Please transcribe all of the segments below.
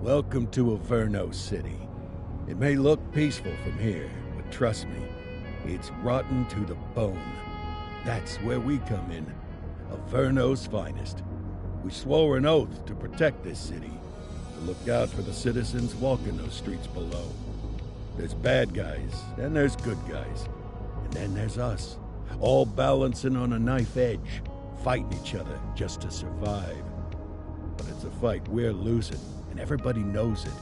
Welcome to Averno City. It may look peaceful from here, but trust me, it's rotten to the bone. That's where we come in. Averno's finest. We swore an oath to protect this city, to look out for the citizens walking those streets below. There's bad guys, and there's good guys. And then there's us, all balancing on a knife edge, fighting each other just to survive. But it's a fight we're losing, and everybody knows it.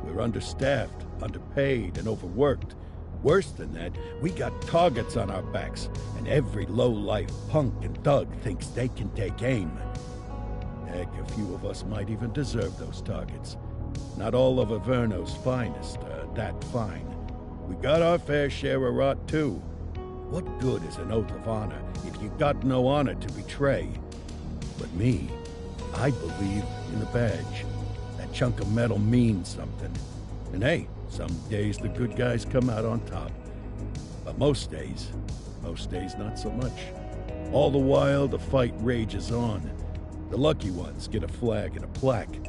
We're understaffed, underpaid, and overworked. Worse than that, we got targets on our backs, and every low-life punk and thug thinks they can take aim. Heck, a few of us might even deserve those targets. Not all of Averno's finest are that fine. We got our fair share of rot, too. What good is an oath of honor if you got no honor to betray? But me, I believe in the badge. That chunk of metal means something. And hey, some days the good guys come out on top. But most days not so much. All the while, the fight rages on. The lucky ones get a flag and a plaque.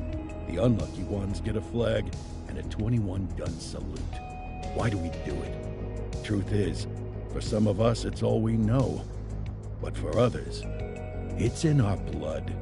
The unlucky ones get a flag and a 21-gun salute. Why do we do it? Truth is, for some of us, it's all we know. But for others, it's in our blood.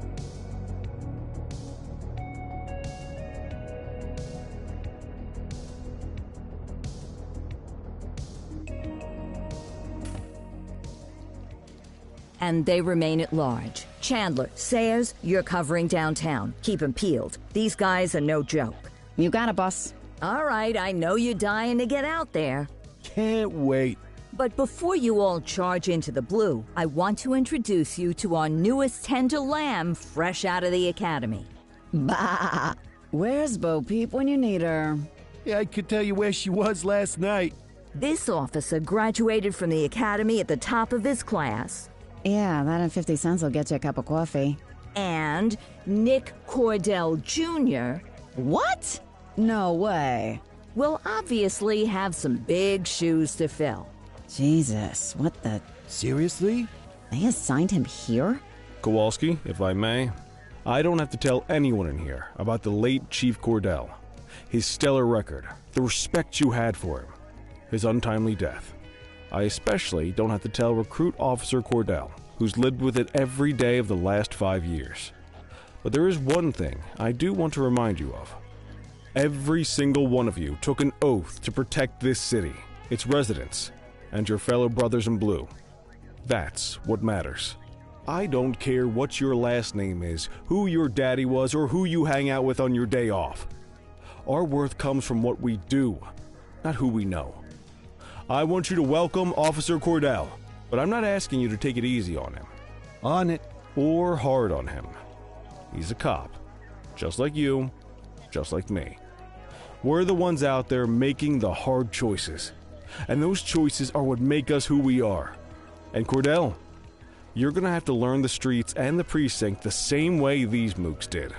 And they remain at large. Chandler, Sayers, you're covering downtown. Keep 'em peeled. These guys are no joke. You got it, boss. All right, I know you're dying to get out there. Can't wait. But before you all charge into the blue, I want to introduce you to our newest tender lamb fresh out of the academy. Bah! Where's Bo Peep when you need her? Yeah, I could tell you where she was last night. This officer graduated from the academy at the top of his class. Yeah, that and 50 cents will get you a cup of coffee. And Nick Cordell Jr. What? No way. will obviously have some big shoes to fill. Jesus, what the... Seriously? They assigned him here? Kowalski, if I may, I don't have to tell anyone in here about the late Chief Cordell, his stellar record, the respect you had for him, his untimely death. I especially don't have to tell Recruit Officer Cordell, who's lived with it every day of the last 5 years. But there is one thing I do want to remind you of. Every single one of you took an oath to protect this city, its residents, and your fellow brothers in blue. That's what matters. I don't care what your last name is, who your daddy was, or who you hang out with on your day off. Our worth comes from what we do, not who we know. I want you to welcome Officer Cordell, but I'm not asking you to take it easy on him. On it. Or hard on him. He's a cop, just like you, just like me. We're the ones out there making the hard choices, and those choices are what make us who we are. And Cordell, you're gonna have to learn the streets and the precinct the same way these mooks did.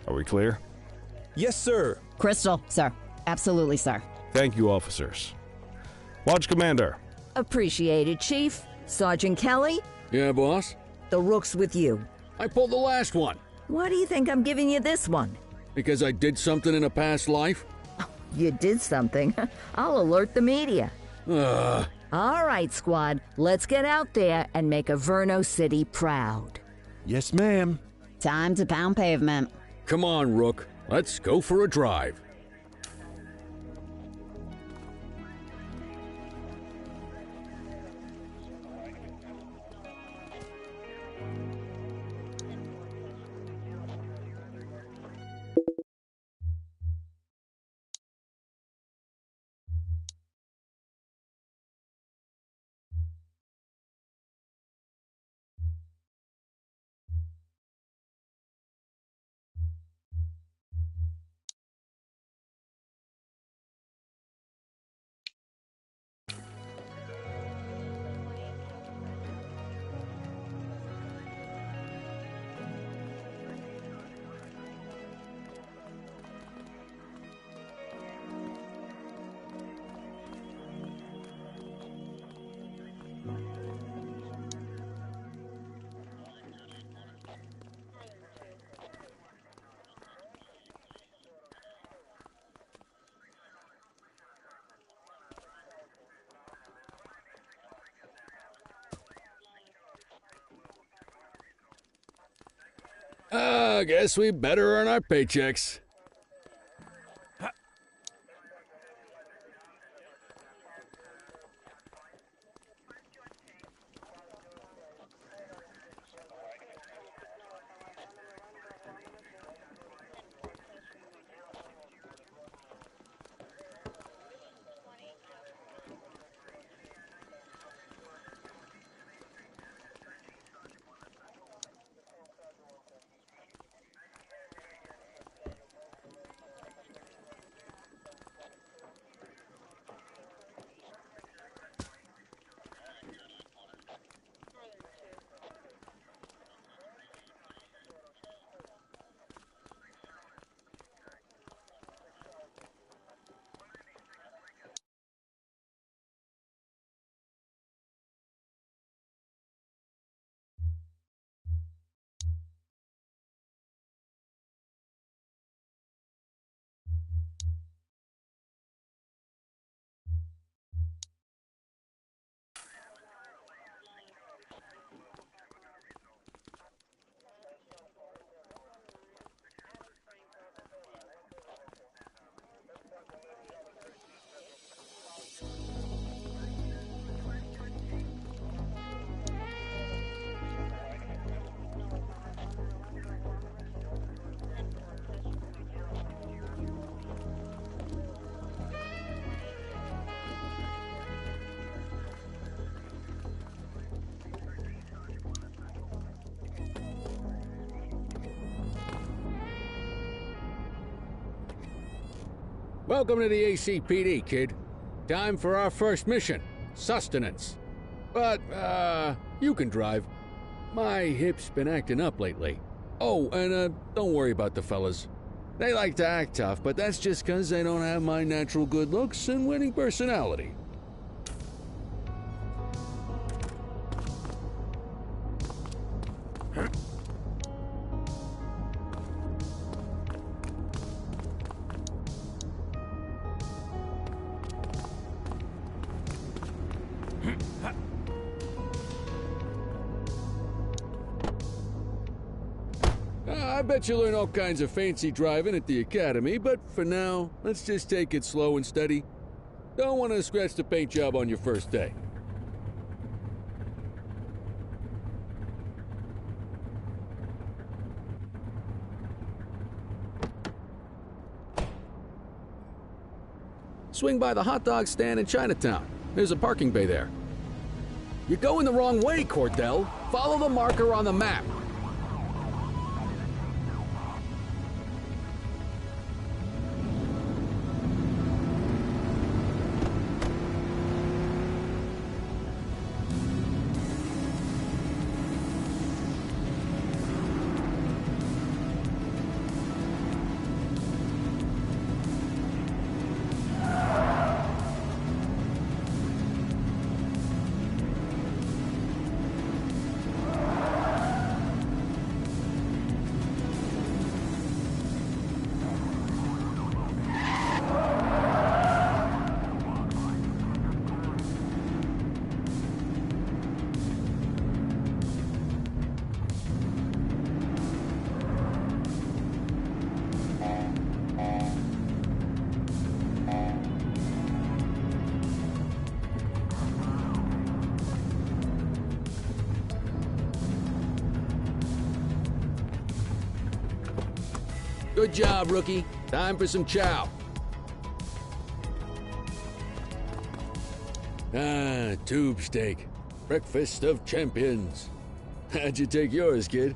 Are we clear? Yes, sir. Crystal, sir. Absolutely, sir. Thank you, officers. Watch Commander. Appreciated, Chief. Sergeant Kelly, Yeah, boss? the rook's with you. I pulled the last one. Why do you think I'm giving you this one? Because I did something in a past life? You did something. I'll alert the media. Ugh. All right, squad. Let's get out there and make Averno City proud. Yes, ma'am. Time to pound pavement. Come on, Rook. Let's go for a drive. I guess we better earn our paychecks. Welcome to the ACPD, kid. Time for our first mission, sustenance. But, you can drive. My hip's been acting up lately. Oh, and, don't worry about the fellas. They like to act tough, but that's just 'cause they don't have my natural good looks and winning personality. I bet you learn all kinds of fancy driving at the academy, but for now, let's just take it slow and steady. Don't want to scratch the paint job on your first day. Swing by the hot dog stand in Chinatown. There's a parking bay there. You're going the wrong way, Cordell. Follow the marker on the map. Good job, rookie. Time for some chow. Ah, tube steak. Breakfast of champions. How'd you take yours, kid?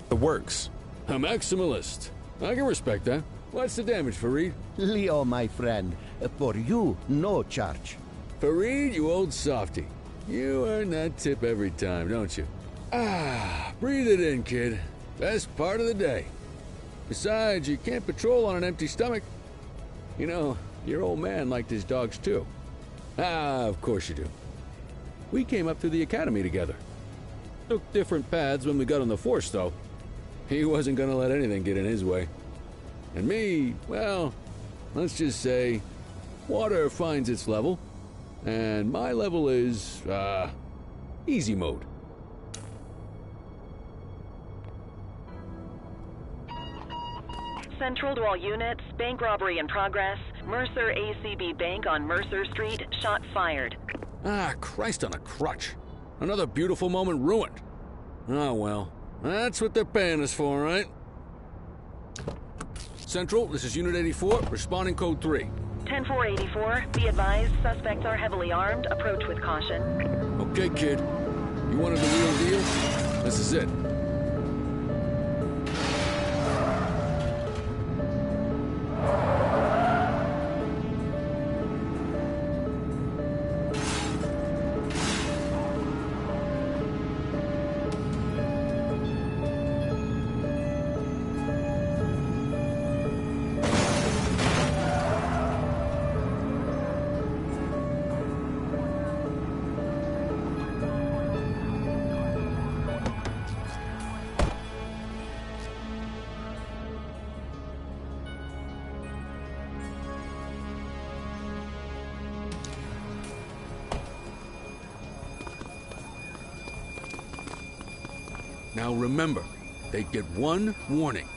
The works. A maximalist. I can respect that. What's the damage, Fareed? Leo, my friend, for you, no charge. Fareed, you old softy. You earn that tip every time, don't you? Ah, breathe it in, kid. Best part of the day. Besides, you can't patrol on an empty stomach. You know, your old man liked his dogs too. Ah, of course you do. We came up through the academy together. Took different paths when we got on the force, though. He wasn't gonna let anything get in his way. And me, well, let's just say, water finds its level. And my level is, Easy mode. Central to all units, bank robbery in progress. Mercer ACB Bank on Mercer Street, shot fired. Ah, Christ on a crutch. Another beautiful moment ruined. Oh well, that's what they're paying us for, right? Central, this is Unit 84, responding code 3. 10-484, be advised, suspects are heavily armed. Approach with caution. Okay, kid. You wanted the real deal? This is it. Now remember, they get one warning.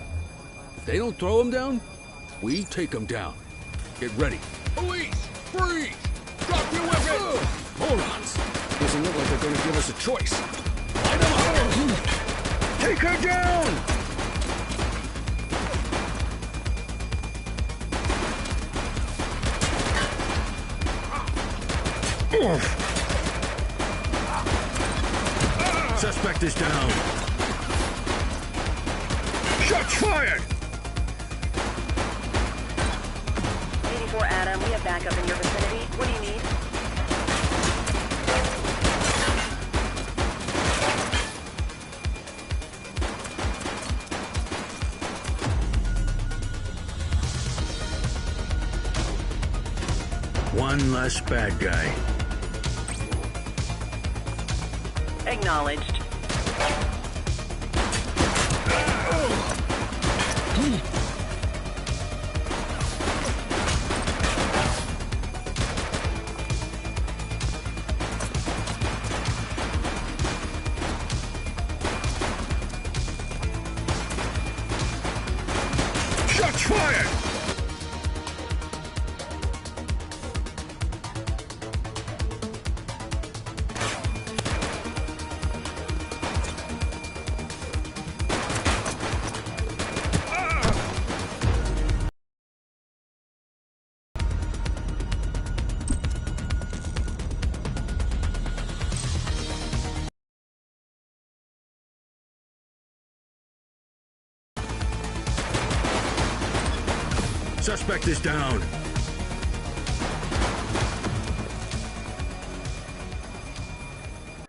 If they don't throw them down, we take them down. Get ready. Police! Freeze! Drop your weapon! Morons! Doesn't look like they're gonna give us a choice. Light them up! Take her down! Suspect is down. Shots fired! 84 Adam, we have backup in your vicinity. What do you need? One less bad guy. Acknowledged. Shots fired! Suspect is down.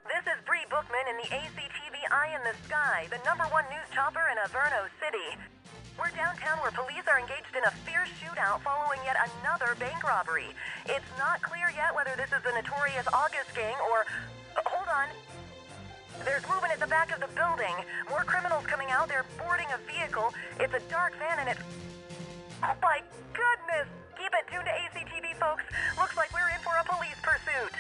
This is Bree Bookman in the ACTV Eye in the Sky, the #1 news chopper in Averno City. We're downtown where police are engaged in a fierce shootout following yet another bank robbery. It's not clear yet whether this is the notorious August gang or... hold on. There's movement at the back of the building. More criminals coming out. They're boarding a vehicle. It's a dark van and it's... oh my goodness! Keep it tuned to ACTV, folks. Looks like we're in for a police pursuit.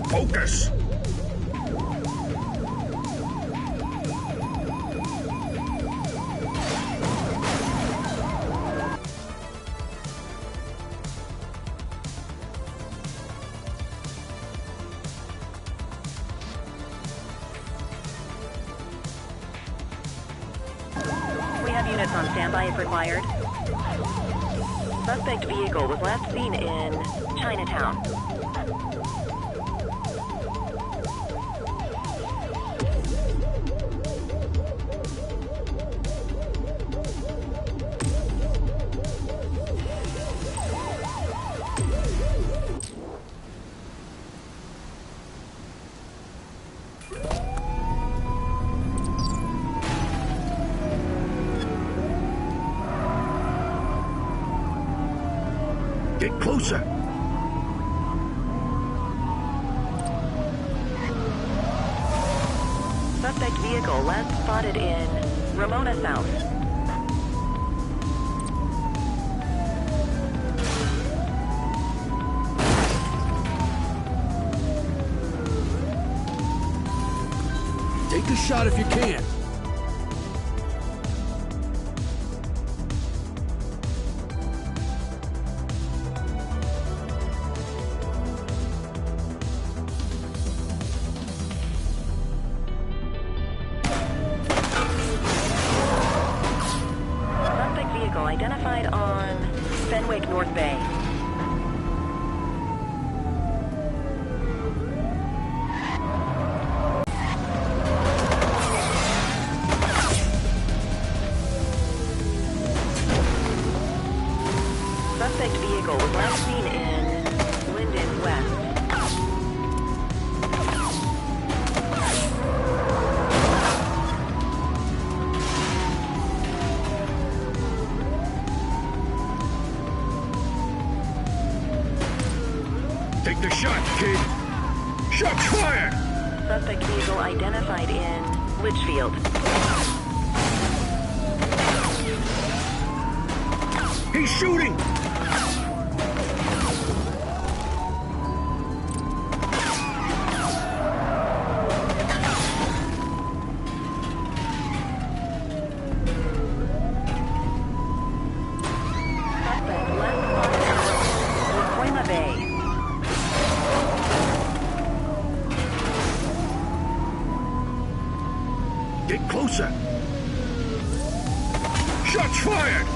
Focus! We have units on standby if required. Suspect vehicle was last seen in Chinatown. Get closer! Suspect vehicle last spotted in Ramona South. a shot if you can. Suspect vehicle identified on Fenwick North Bay. Suspect vehicle was last seen in Linden West. Take the shot, kid! Shots fired! Suspect vehicle identified in Litchfield. He's shooting! Suspect left on Laquema Bay. Get closer! Shots fired!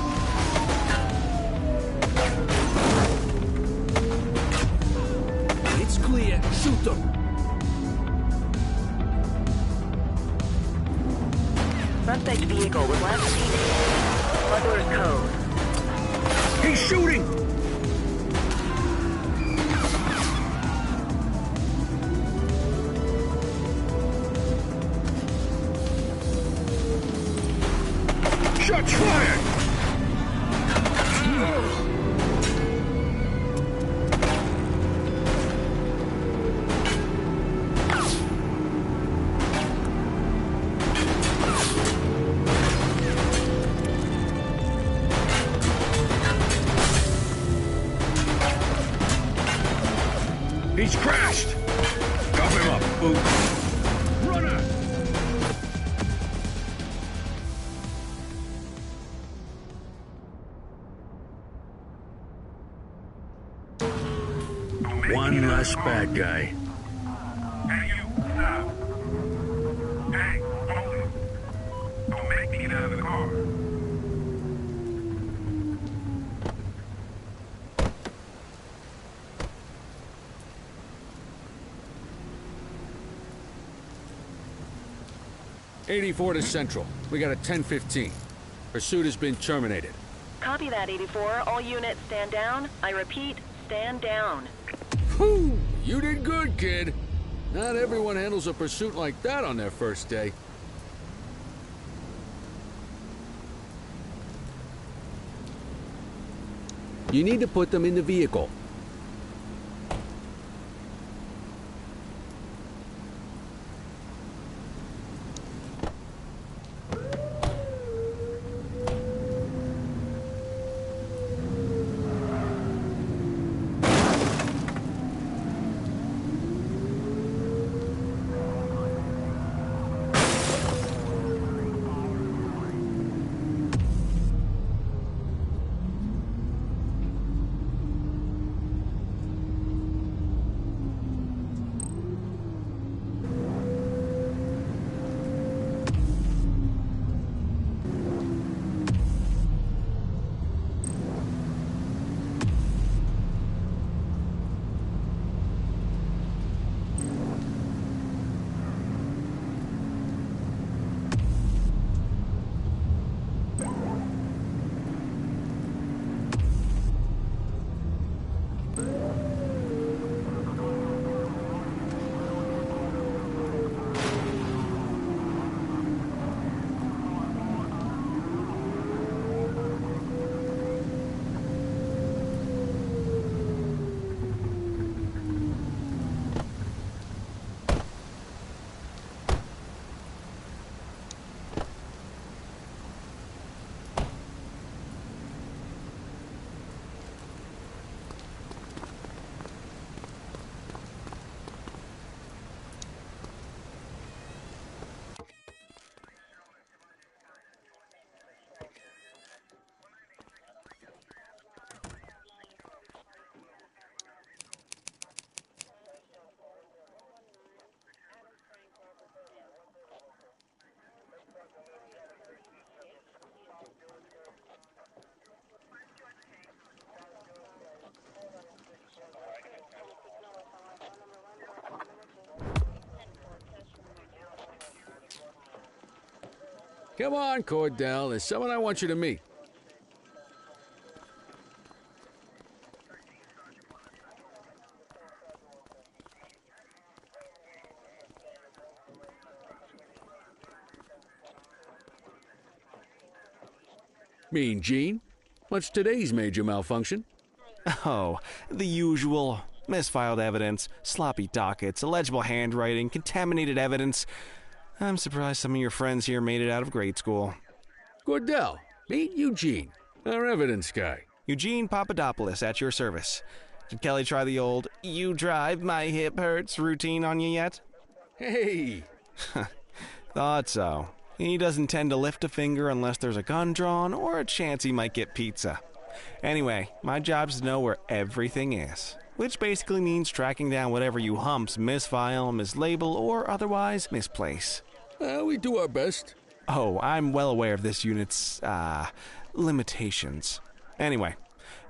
It's clear. Shoot them. Suspect vehicle was last seen in Smuggler's Cove. He's shooting! Shots fired! He's crashed! Cough him up, Boo! Runner! One less bad guy. Hey, you, stop. Hey, hold it. Don't make me get out of the car. '84 to Central. We got a 10:15. Pursuit has been terminated. Copy that, 84. All units stand down. I repeat, stand down. Whew! You did good, kid. Not everyone handles a pursuit like that on their first day. You need to put them in the vehicle. Come on, Cordell. There's someone I want you to meet. Mean Gene? What's today's major malfunction? Oh, the usual. Misfiled evidence, sloppy dockets, illegible handwriting, contaminated evidence. I'm surprised some of your friends here made it out of grade school. Cordell, meet Eugene, our evidence guy. Eugene Papadopoulos at your service. Did Kelly try the old, "you drive, my hip hurts" routine on you yet? Hey! Thought so. He doesn't tend to lift a finger unless there's a gun drawn or a chance he might get pizza. Anyway, my job's to know where everything is, which basically means tracking down whatever you humps misfile, mislabel, or otherwise misplace. We do our best. Oh, I'm well aware of this unit's, limitations. Anyway,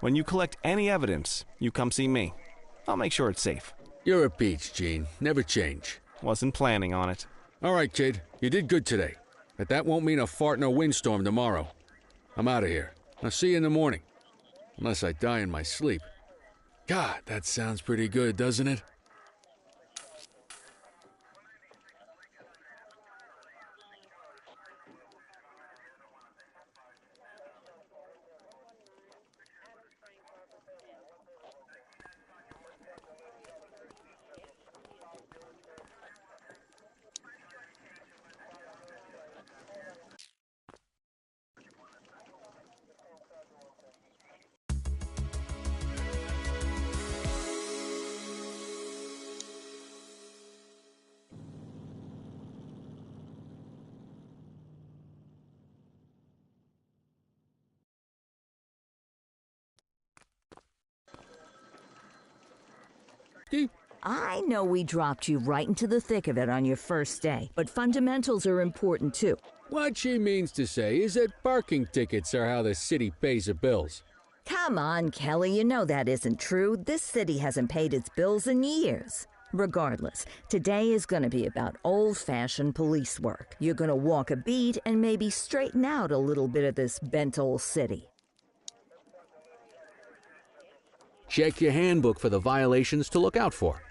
when you collect any evidence, you come see me. I'll make sure it's safe. You're a peach, Gene. Never change. Wasn't planning on it. All right, kid. You did good today. But that won't mean a fart in a windstorm tomorrow. I'm out of here. I'll see you in the morning. Unless I die in my sleep. God, that sounds pretty good, doesn't it? I know we dropped you right into the thick of it on your first day, but fundamentals are important too. What she means to say is that parking tickets are how the city pays the bills. Come on, Kelly, you know that isn't true. This city hasn't paid its bills in years. Regardless, today is going to be about old-fashioned police work. You're going to walk a beat and maybe straighten out a little bit of this bent old city. Check your handbook for the violations to look out for.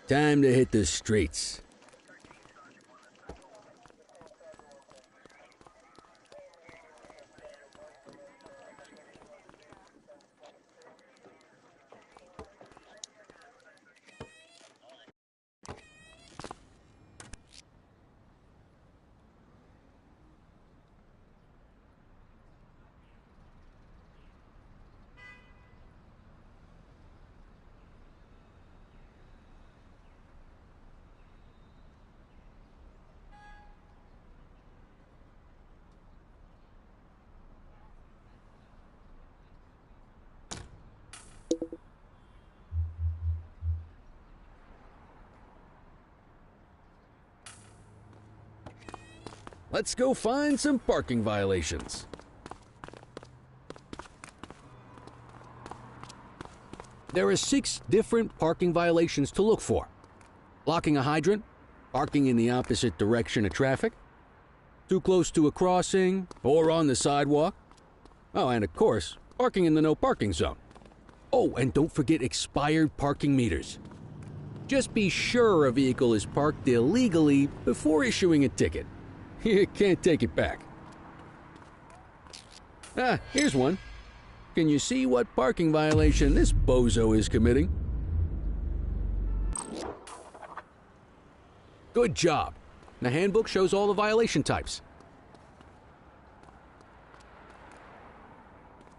Time to hit the streets. Let's go find some parking violations. There are 6 different parking violations to look for. Blocking a hydrant, parking in the opposite direction of traffic, too close to a crossing or on the sidewalk. Oh, and of course, parking in the no parking zone. Oh, and don't forget expired parking meters. Just be sure a vehicle is parked illegally before issuing a ticket. You can't take it back. Ah, here's one. Can you see what parking violation this bozo is committing? Good job. The handbook shows all the violation types.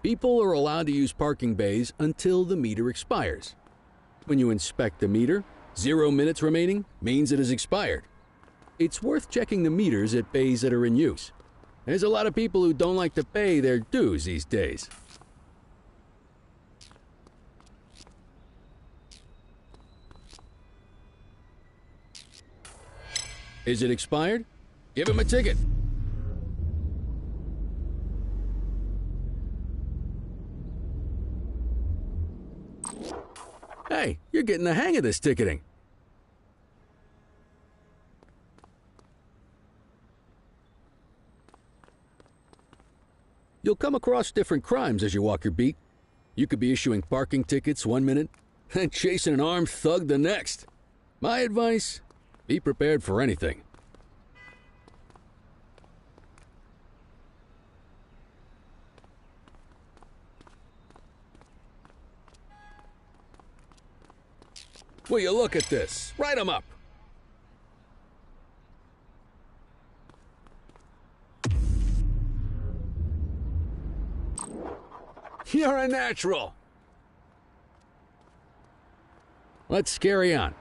People are allowed to use parking bays until the meter expires. When you inspect the meter, 0 minutes remaining means it has expired. It's worth checking the meters at bays that are in use. There's a lot of people who don't like to pay their dues these days. Is it expired? Give him a ticket. Hey, you're getting the hang of this ticketing. You'll come across different crimes as you walk your beat. You could be issuing parking tickets 1 minute and chasing an armed thug the next. My advice, be prepared for anything. Will you look at this? Write 'em up. You're a natural. Let's carry on.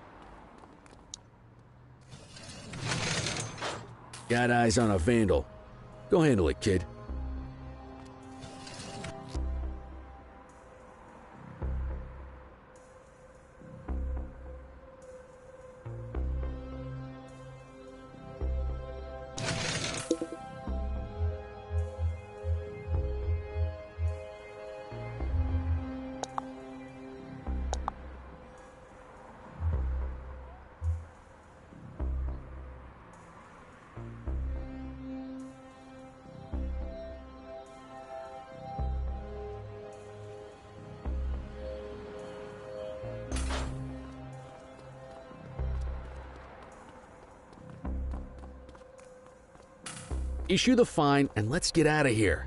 Got eyes on a vandal. Go handle it, kid. Issue the fine and let's get out of here.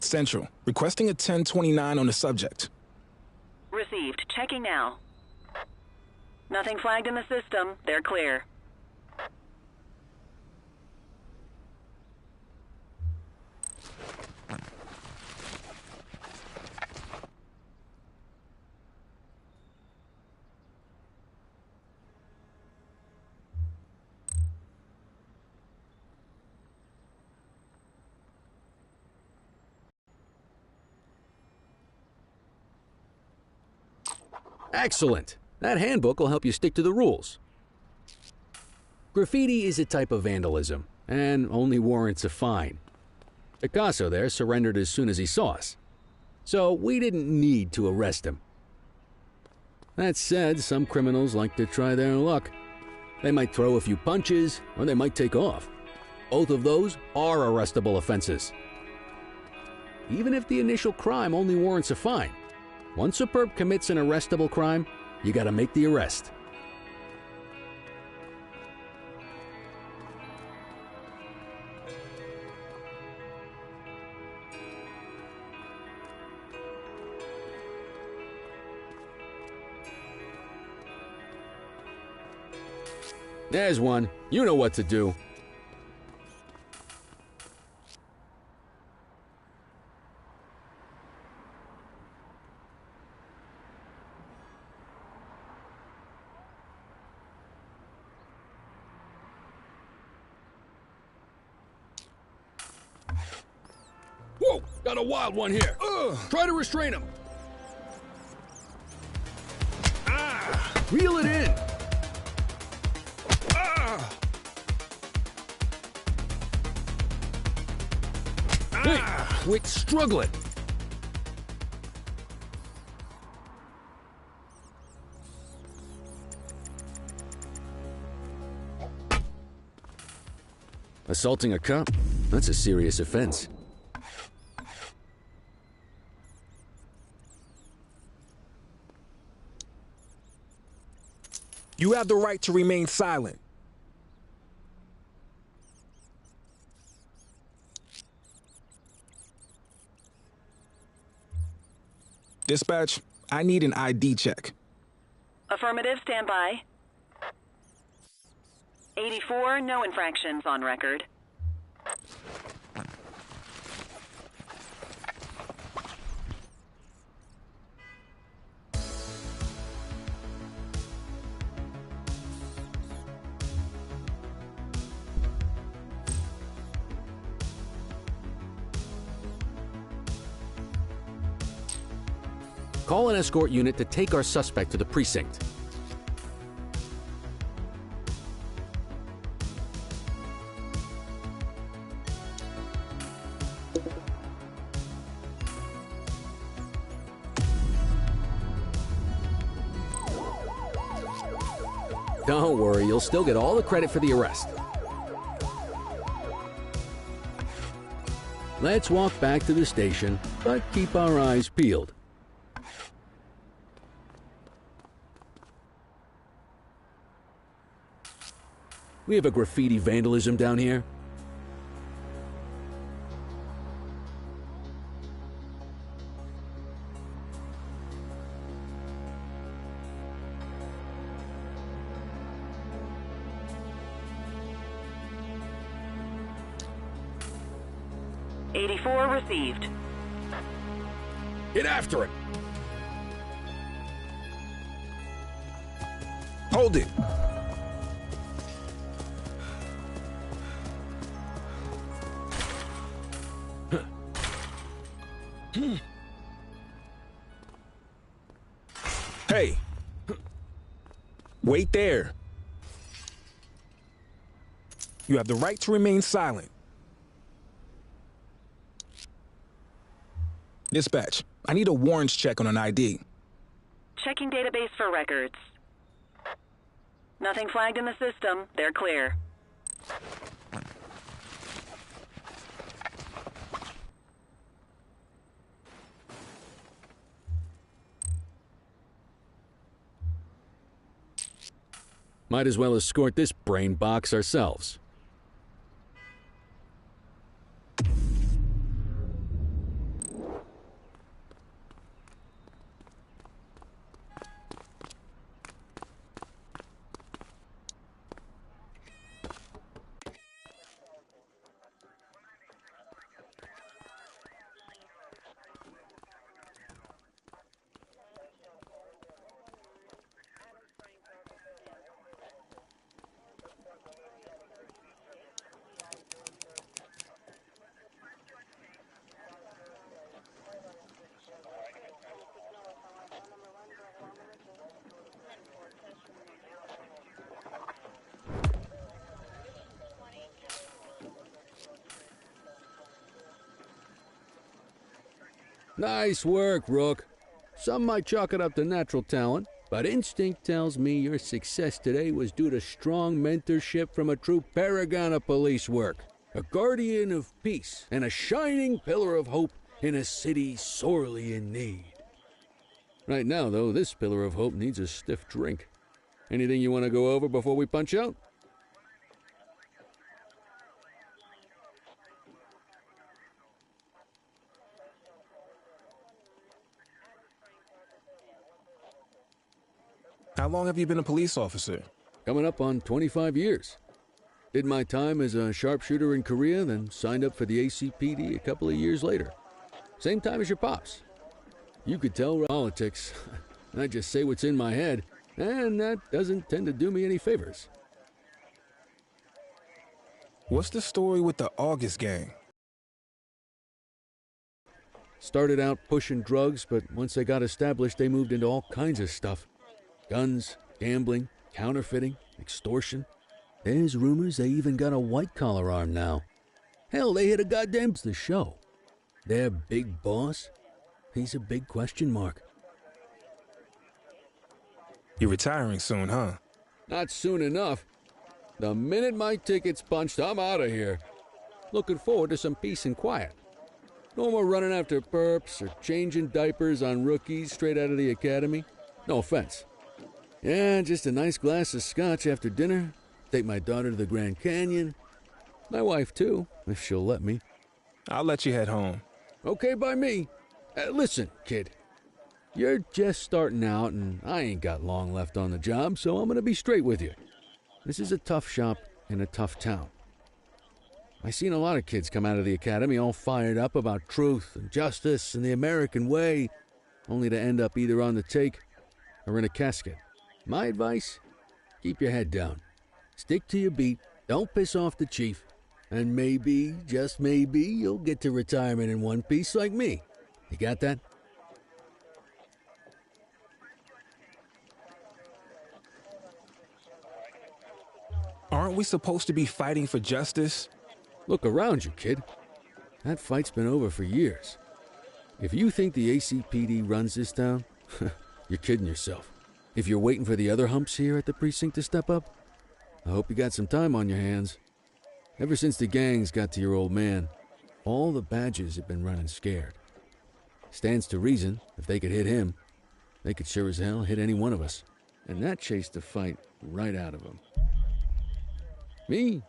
Central, requesting a 1029 on the subject. Received. Checking now. Nothing flagged in the system. They're clear. Excellent. That handbook will help you stick to the rules. Graffiti is a type of vandalism, and only warrants a fine. Picasso there surrendered as soon as he saw us, so we didn't need to arrest him. That said, some criminals like to try their luck. They might throw a few punches, or they might take off. Both of those are arrestable offenses. Even if the initial crime only warrants a fine, once a perp commits an arrestable crime, you gotta make the arrest. There's one. You know what to do. Whoa! Got a wild one here. Try to restrain him. Reel it in. Hey, quit struggling. Assaulting a cop? That's a serious offense. You have the right to remain silent. Dispatch, I need an ID check. Affirmative, stand by. 84, no infractions on record. Call an escort unit to take our suspect to the precinct. Don't worry, you'll still get all the credit for the arrest. Let's walk back to the station, but keep our eyes peeled. We have a graffiti vandalism down here. Received. Get after it! Hold it! Hey! Wait there! You have the right to remain silent. Dispatch, I need a warrants check on an ID. Checking database for records. Nothing flagged in the system. They're clear. Might as well escort this brain box ourselves. Nice work, Rook. Some might chalk it up to natural talent, but instinct tells me your success today was due to strong mentorship from a true paragon of police work, a guardian of peace, and a shining pillar of hope in a city sorely in need. Right now, though, this pillar of hope needs a stiff drink. Anything you want to go over before we punch out? How long have you been a police officer? Coming up on 25 years. Did my time as a sharpshooter in Korea, then signed up for the ACPD a couple of years later. Same time as your pops. You could tell politics. I just say what's in my head, and that doesn't tend to do me any favors. What's the story with the August gang? Started out pushing drugs, but once they got established, they moved into all kinds of stuff. Guns, gambling, counterfeiting, extortion. There's rumors they even got a white-collar arm now. Hell, they hit a goddamn the show. Their big boss, he's a big question mark. You're retiring soon, huh? Not soon enough. The minute my ticket's punched, I'm out of here. Looking forward to some peace and quiet. No more running after perps or changing diapers on rookies straight out of the academy. No offense. Yeah, just a nice glass of scotch after dinner. Take my daughter to the Grand Canyon. My wife, too, if she'll let me. I'll let you head home. Okay by me. Listen, kid. You're just starting out, and I ain't got long left on the job, so I'm gonna be straight with you. This is a tough shop in a tough town. I seen a lot of kids come out of the academy all fired up about truth and justice and the American way, only to end up either on the take or in a casket. My advice? Keep your head down. Stick to your beat, don't piss off the chief, and maybe, just maybe, you'll get to retirement in one piece like me. You got that? Aren't we supposed to be fighting for justice? Look around you, kid. That fight's been over for years. If you think the ACPD runs this town, you're kidding yourself. If you're waiting for the other humps here at the precinct to step up, I hope you got some time on your hands. Ever since the gangs got to your old man, all the badges have been running scared. Stands to reason, if they could hit him, they could sure as hell hit any one of us. And that chased the fight right out of him. Me?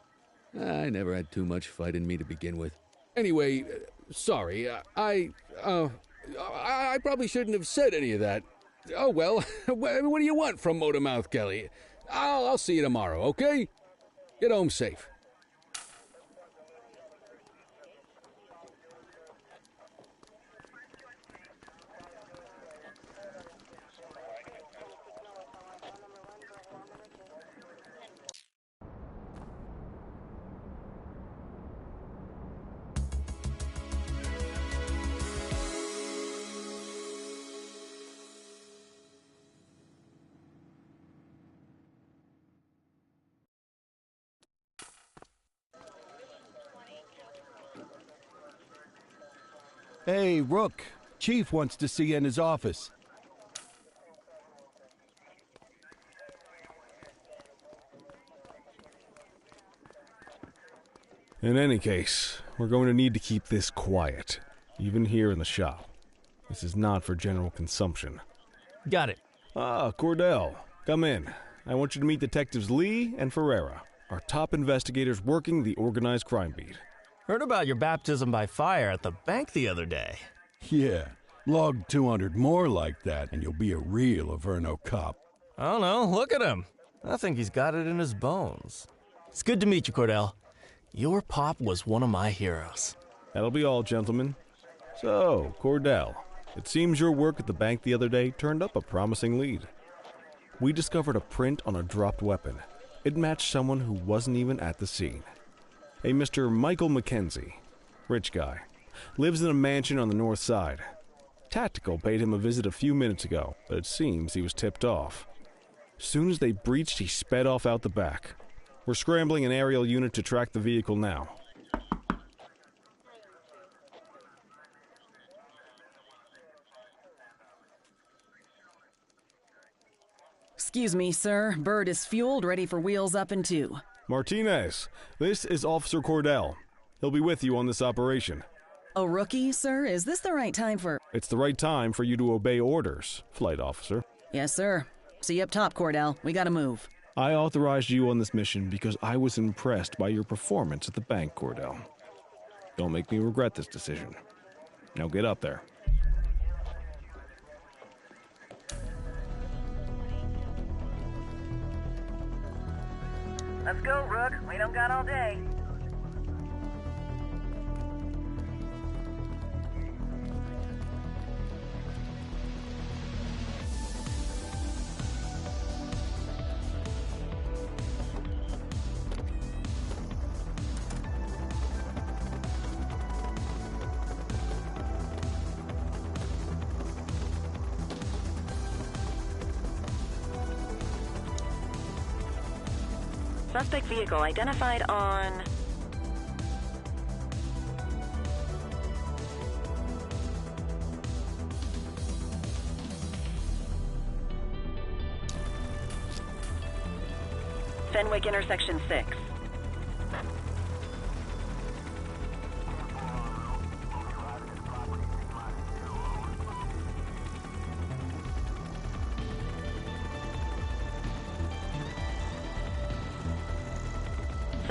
I never had too much fight in me to begin with. Anyway, sorry, I probably shouldn't have said any of that. Oh well, what do you want from Motormouth Kelly? I'll see you tomorrow, okay? Get home safe. Hey, Rook. Chief wants to see you in his office. In any case, we're going to need to keep this quiet, even here in the shop. This is not for general consumption. Got it. Ah, Cordell, come in. I want you to meet Detectives Lee and Ferreira, our top investigators working the organized crime beat. Heard about your baptism by fire at the bank the other day. Yeah, log 200 more like that, and you'll be a real Averno cop. I don't know, look at him. I think he's got it in his bones. It's good to meet you, Cordell. Your pop was one of my heroes. That'll be all, gentlemen. So, Cordell, it seems your work at the bank the other day turned up a promising lead. We discovered a print on a dropped weapon. It matched someone who wasn't even at the scene. A Mr. Michael McKenzie, rich guy, lives in a mansion on the north side. Tactical paid him a visit a few minutes ago, but it seems he was tipped off. Soon as they breached, he sped off out the back. We're scrambling an aerial unit to track the vehicle now. Excuse me, sir. Bird is fueled, ready for wheels up in 2. Martinez, this is Officer Cordell. He'll be with you on this operation. A rookie, sir? Is this the right time for... It's the right time for you to obey orders, Flight Officer. Yes, sir. See you up top, Cordell. We gotta move. I authorized you on this mission because I was impressed by your performance at the bank, Cordell. Don't make me regret this decision. Now get up there. Let's go, Rook. We don't got all day. Suspect vehicle identified on... Fenwick intersection 6.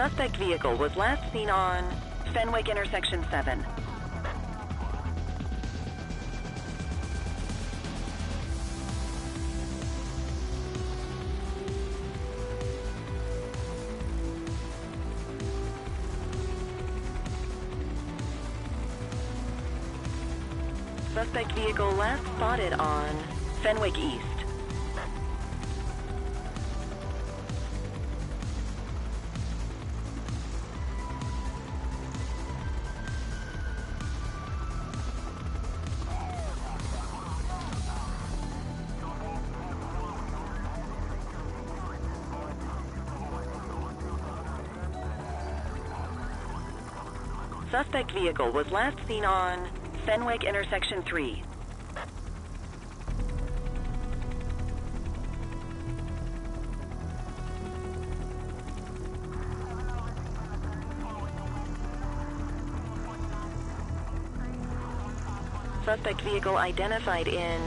Suspect vehicle was last seen on Fenwick intersection 7. Suspect vehicle last spotted on Fenwick East. Suspect vehicle was last seen on Fenwick intersection 3. Suspect vehicle identified in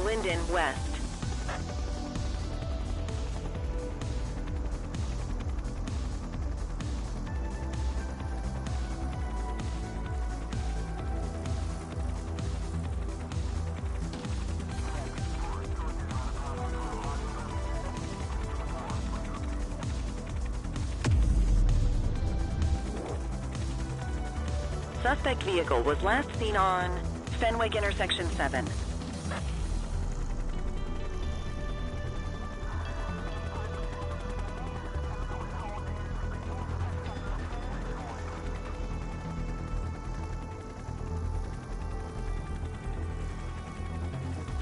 Linden West. Suspect vehicle was last seen on Fenwick intersection 7.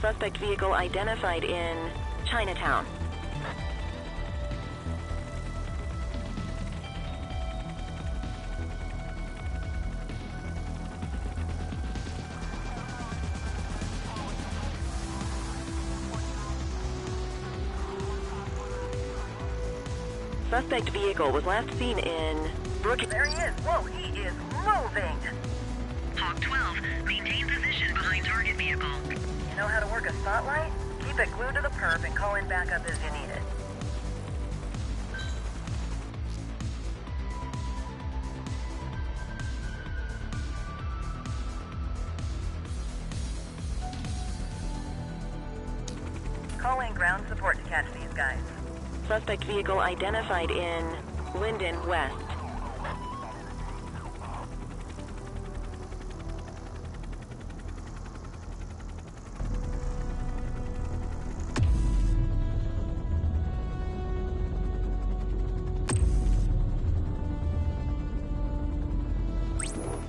Suspect vehicle identified in Chinatown. Suspect vehicle was last seen in Brook. There he is. Whoa, he is moving. Hawk 12, maintain position behind target vehicle. You know how to work a spotlight? Keep it glued to the perp and call in backup as you need it. Call in ground support to catch these guys. Suspect vehicle identified in Linden West.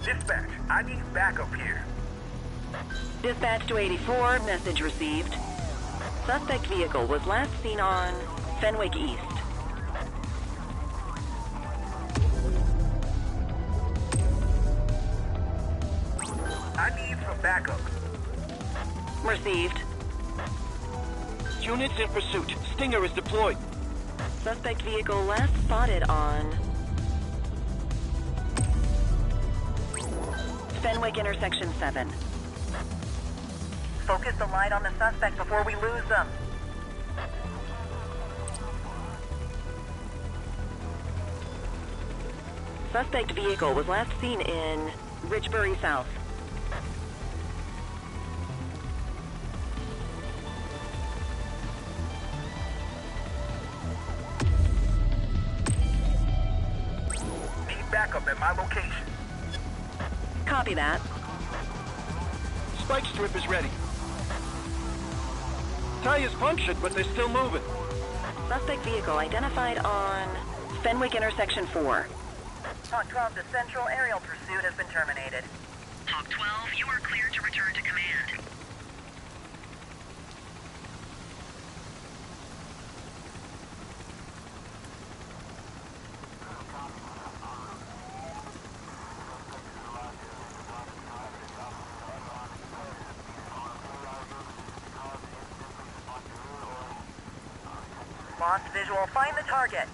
Dispatch, I need backup here. Dispatch to 84, message received. Suspect vehicle was last seen on Fenwick East. I need some backup. Received. Units in pursuit. Stinger is deployed. Suspect vehicle last spotted on Fenwick intersection 7. Focus the light on the suspect before we lose them. Suspect vehicle was last seen in Richbury South. Need backup at my location. Copy that. Spike strip is ready. Tires punctured, but they're still moving. Suspect vehicle identified on Fenwick intersection 4. Hawk 12 to Central, aerial pursuit has been terminated. Hawk 12, you are cleared to return to command. Lost visual, find the target.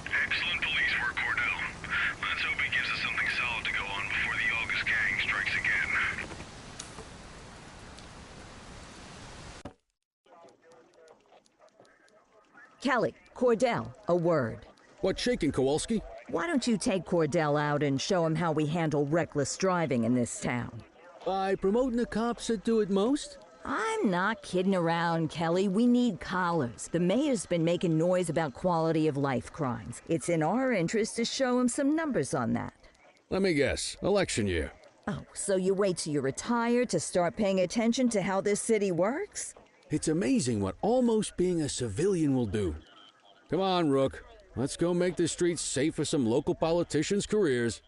Excellent police work, Cordell. Let's hope he gives us something solid to go on before the August gang strikes again. Kelly, Cordell, a word. What's shaking, Kowalski? Why don't you take Cordell out and show him how we handle reckless driving in this town? By promoting the cops that do it most? I'm not kidding around, Kelly. We need collars. The mayor's been making noise about quality of life crimes. It's in our interest to show him some numbers on that. Let me guess. Election year. Oh, so you wait till you're retired to start paying attention to how this city works? It's amazing what almost being a civilian will do. Come on, Rook. Let's go make the streets safe for some local politicians' careers.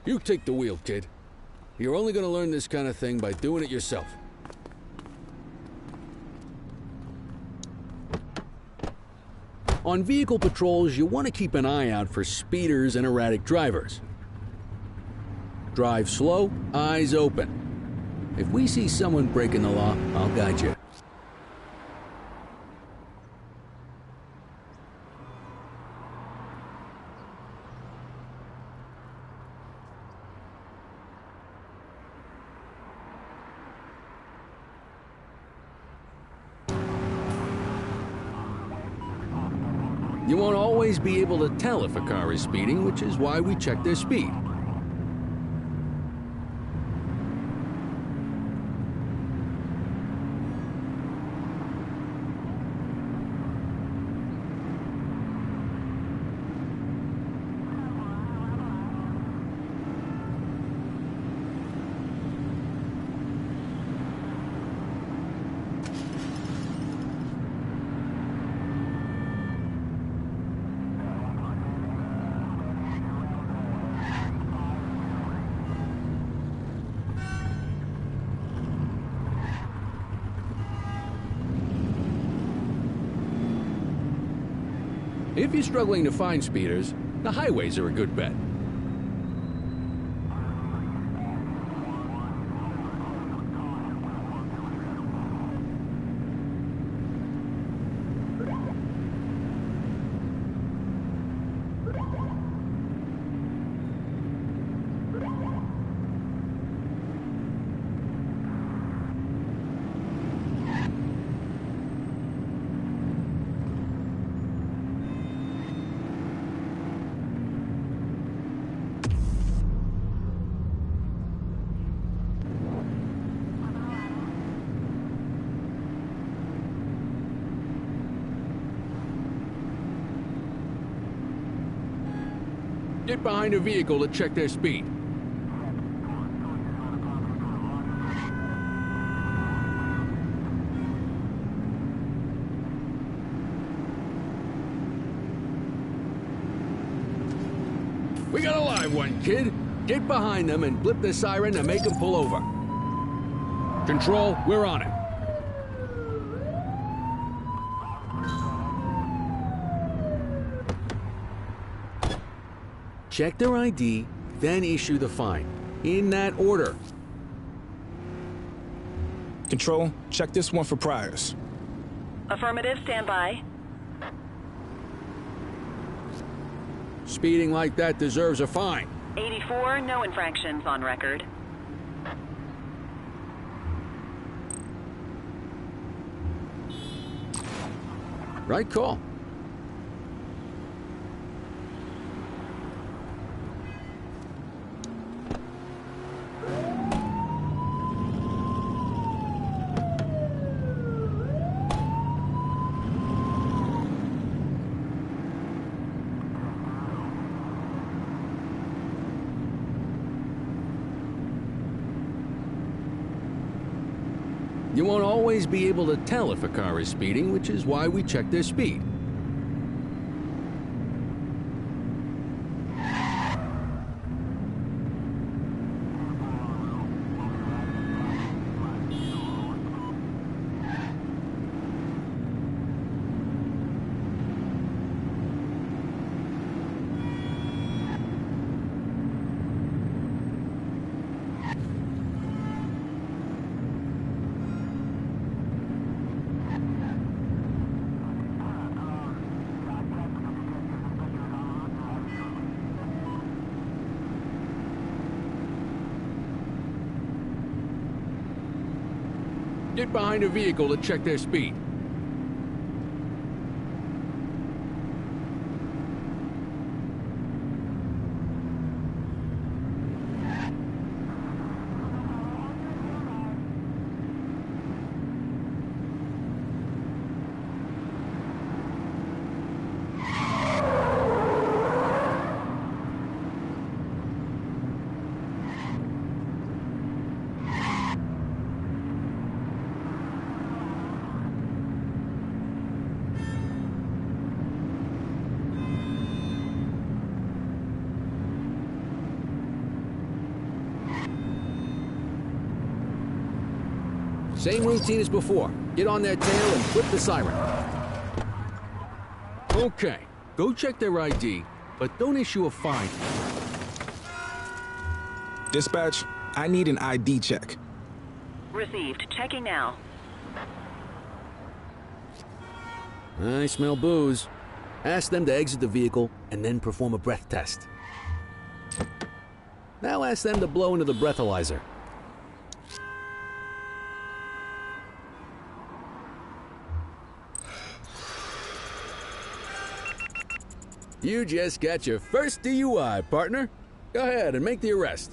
You take the wheel, kid. You're only going to learn this kind of thing by doing it yourself. On vehicle patrols, you want to keep an eye out for speeders and erratic drivers. Drive slow, eyes open. If we see someone breaking the law, I'll guide you. You won't always be able to tell if a car is speeding, which is why we check their speed. If you're struggling to find speeders, the highways are a good bet. Get behind a vehicle to check their speed. We got a live one, kid. Get behind them and blip the siren to make them pull over. Control, we're on it. check their ID, then issue the fine. In that order. Control, check this one for priors. Affirmative, stand by. Speeding like that deserves a fine. 84, no infractions on record. Right call. You won't always be able to tell if a car is speeding, which is why we check their speed. Get behind a vehicle to check their speed. Same routine as before. Get on their tail and flip the siren. Okay, go check their ID, but don't issue a fine. Dispatch, I need an ID check. Received. Checking now. I smell booze. Ask them to exit the vehicle and then perform a breath test. Now ask them to blow into the breathalyzer. You just got your first DUI, partner. Go ahead and make the arrest.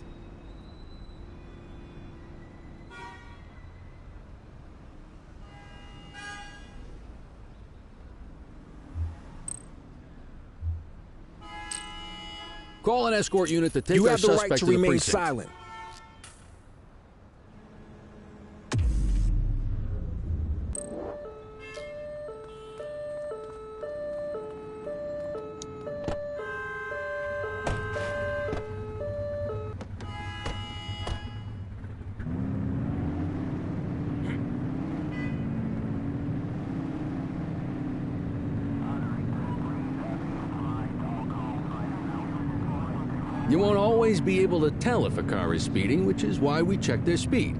Call an escort unit to take You our have the suspect right to the remain precinct. silent. You won't always be able to tell if a car is speeding, which is why we check their speed.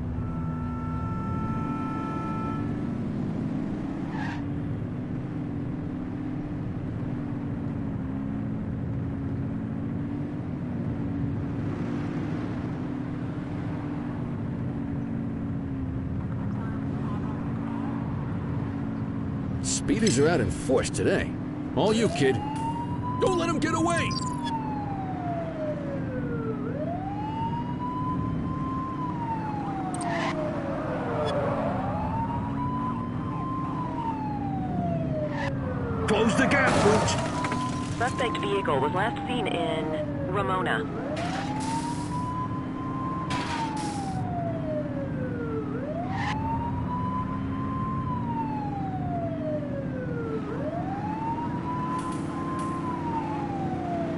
Speeders are out in force today. All you, kid. Don't let them get away! Close the gap, Booch! Suspect vehicle was last seen in Ramona.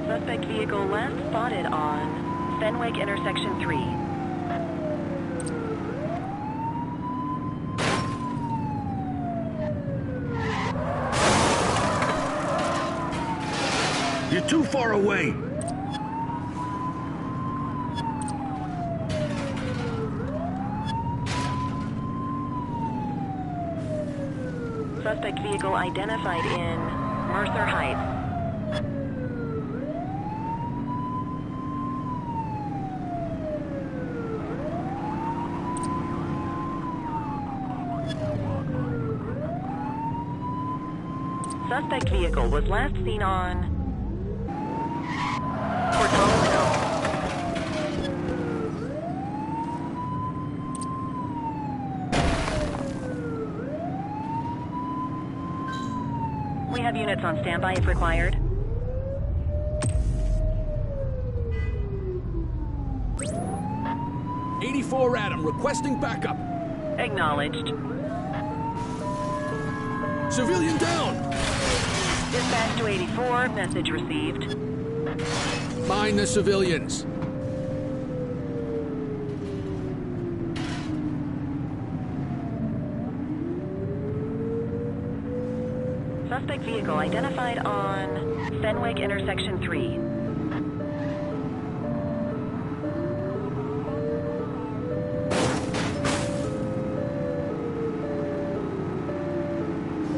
Suspect vehicle last spotted on Fenwick intersection 3. You're too far away. Suspect vehicle identified in Mercer Heights. Suspect vehicle was last seen on Portola Hill. We have units on standby if required. '84 Adam, requesting backup. Acknowledged. Civilian down! Dispatch to 84, message received. Mind the civilians. Suspect vehicle identified on Fenwick Intersection 3.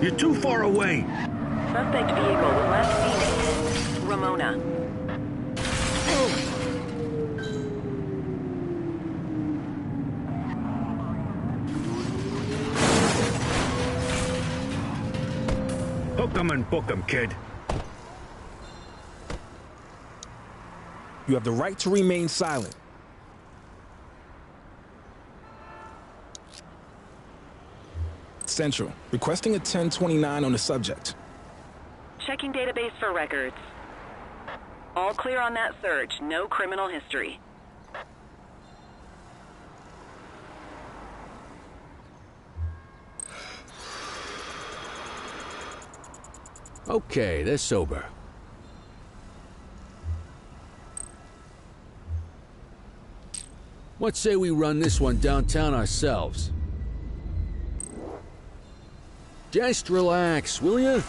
You're too far away. Suspect vehicle was last seen in Ramona. Hook 'em and book 'em, kid. You have the right to remain silent. Central, requesting a 1029 on the subject. Checking database for records. All clear on that search. No criminal history. Okay, they're sober. What say we run this one downtown ourselves? Just relax, will ya?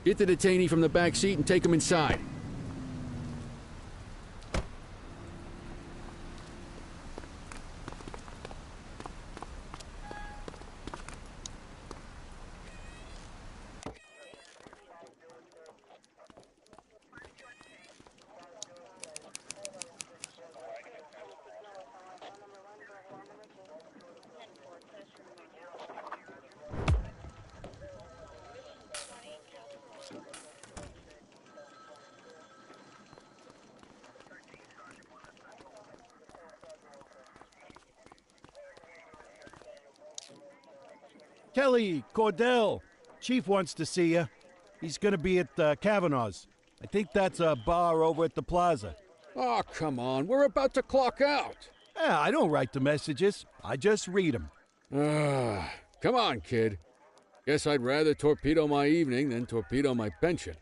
Get the detainee from the back seat and take him inside. Kelly, Cordell, Chief wants to see you. He's gonna be at Kavanaugh's. I think that's a bar over at the plaza. Oh, come on. We're about to clock out. Yeah, I don't write the messages. I just read them. Come on, kid. Guess I'd rather torpedo my evening than torpedo my pension.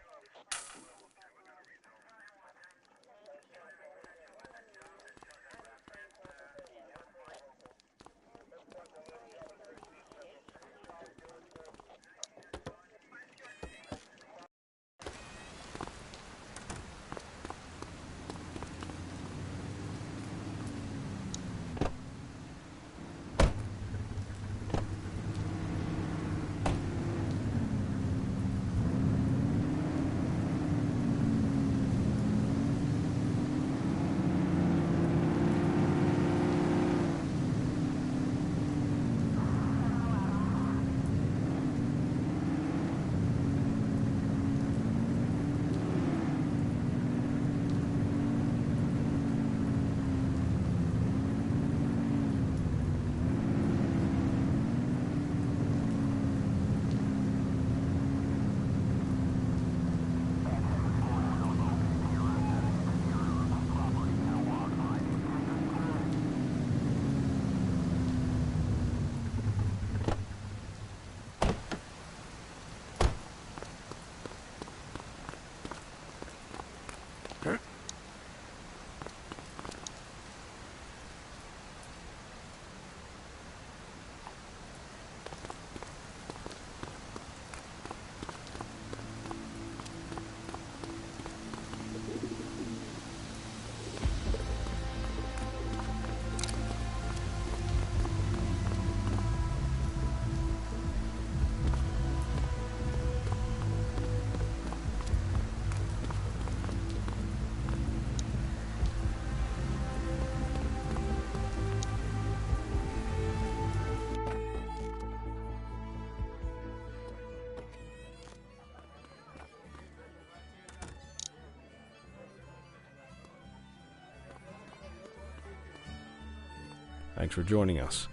Thanks for joining us.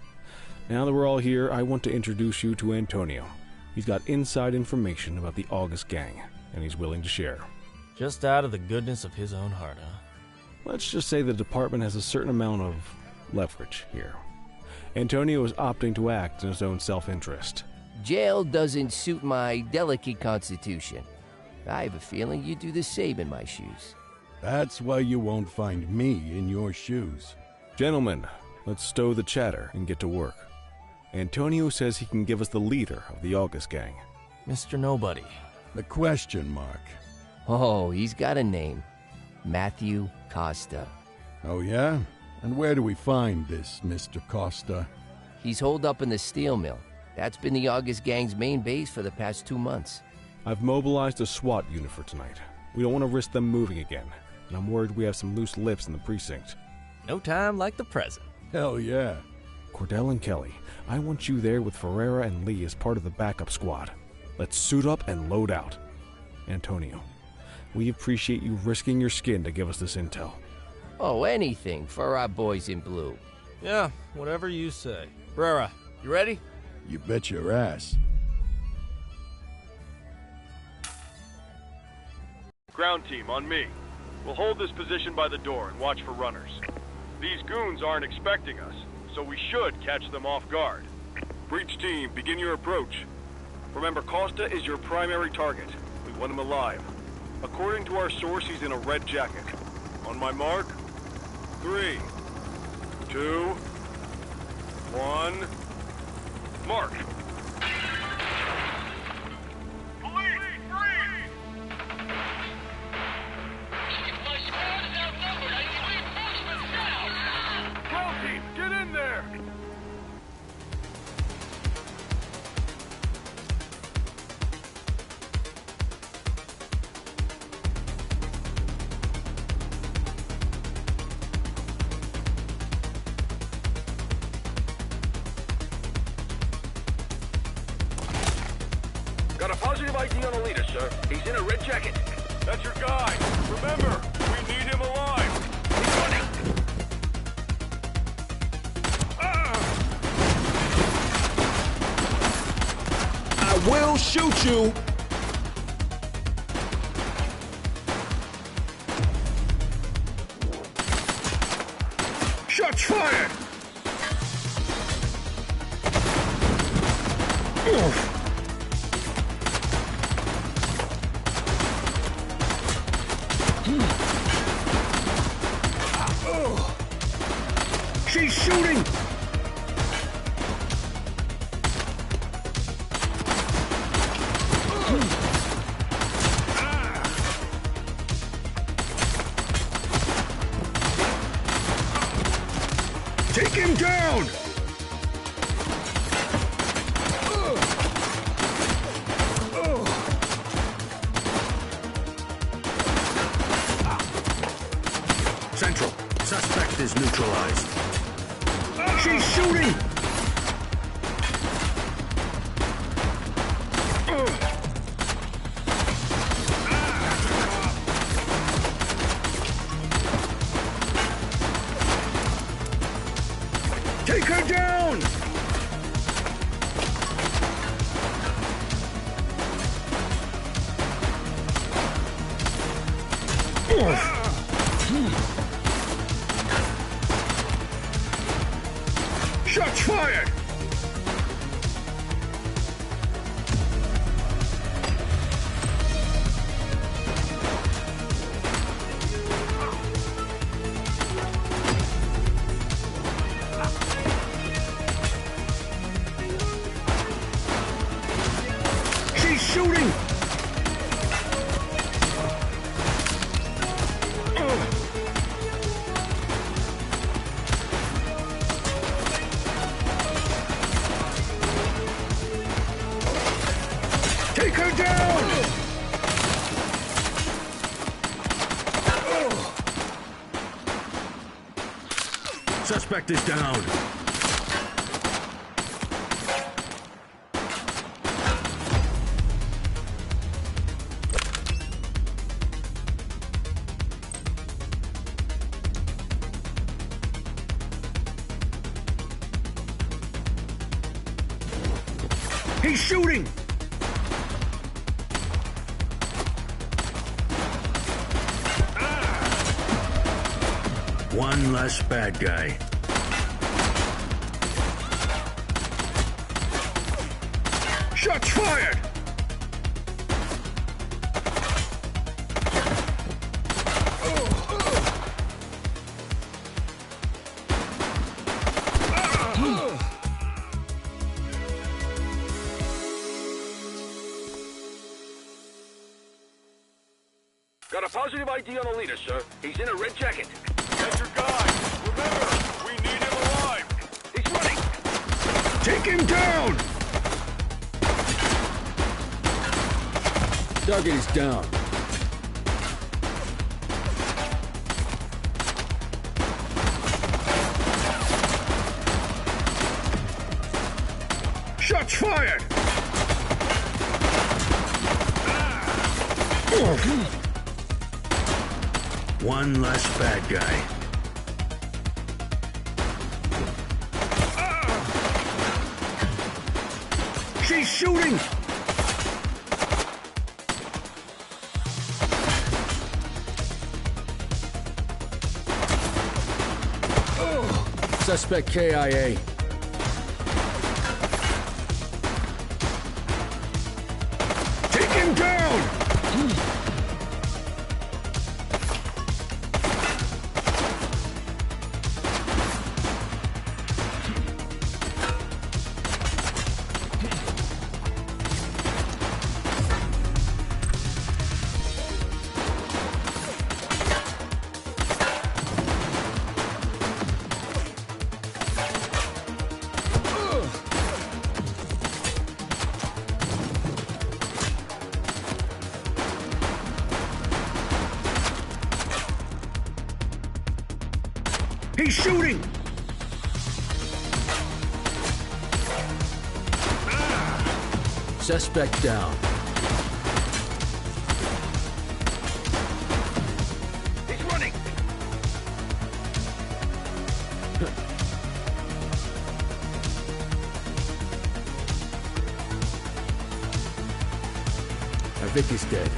Now that we're all here, I want to introduce you to Antonio. He's got inside information about the August gang, and he's willing to share. Just out of the goodness of his own heart, huh? Let's just say the department has a certain amount of leverage here. Antonio is opting to act in his own self-interest. Jail doesn't suit my delicate constitution. I have a feeling you do the same in my shoes. That's why you won't find me in your shoes. Gentlemen, let's stow the chatter and get to work. Antonio says he can give us the leader of the August gang. Mr. Nobody. The question mark. Oh, he's got a name. Matthew Costa. Oh, yeah? And where do we find this Mr. Costa? He's holed up in the steel mill. That's been the August gang's main base for the past 2 months. I've mobilized a SWAT unit for tonight. We don't want to risk them moving again, and I'm worried we have some loose lips in the precinct. No time like the present. Hell yeah. Cordell and Kelly, I want you there with Ferreira and Lee as part of the backup squad. Let's suit up and load out. Antonio, we appreciate you risking your skin to give us this intel. Oh, anything for our boys in blue. Yeah, whatever you say. Brera, you ready? You bet your ass. Ground team, on me. We'll hold this position by the door and watch for runners. These goons aren't expecting us, so we should catch them off guard. Breach team, begin your approach. Remember, Costa is your primary target. We want him alive. According to our source, he's in a red jacket. On my mark, 3, 2, 1, mark. Police, freeze! My squad is outnumbered. I need reinforcements now. Ground team, get in there. Got a positive ID on the leader, sir. He's in a red jacket. That's your guy. Remember, we need him alive. He's running. I will shoot you. Shots fired. She's shooting! Take him down! Central, suspect is neutralized. She's shooting! Take her down! Shots fired! She's shooting! Take her down! Suspect is down. He's shooting! One less bad guy. Shots fired! Got a positive ID on the leader, sir. He's in a red jacket. That's your guy. Remember, we need him alive. He's running. Take him down! Target is down. Shots fired! One less bad guy. She's shooting! Suspect KIA. Take him down! He's shooting! Suspect down. He's running. Vic is dead.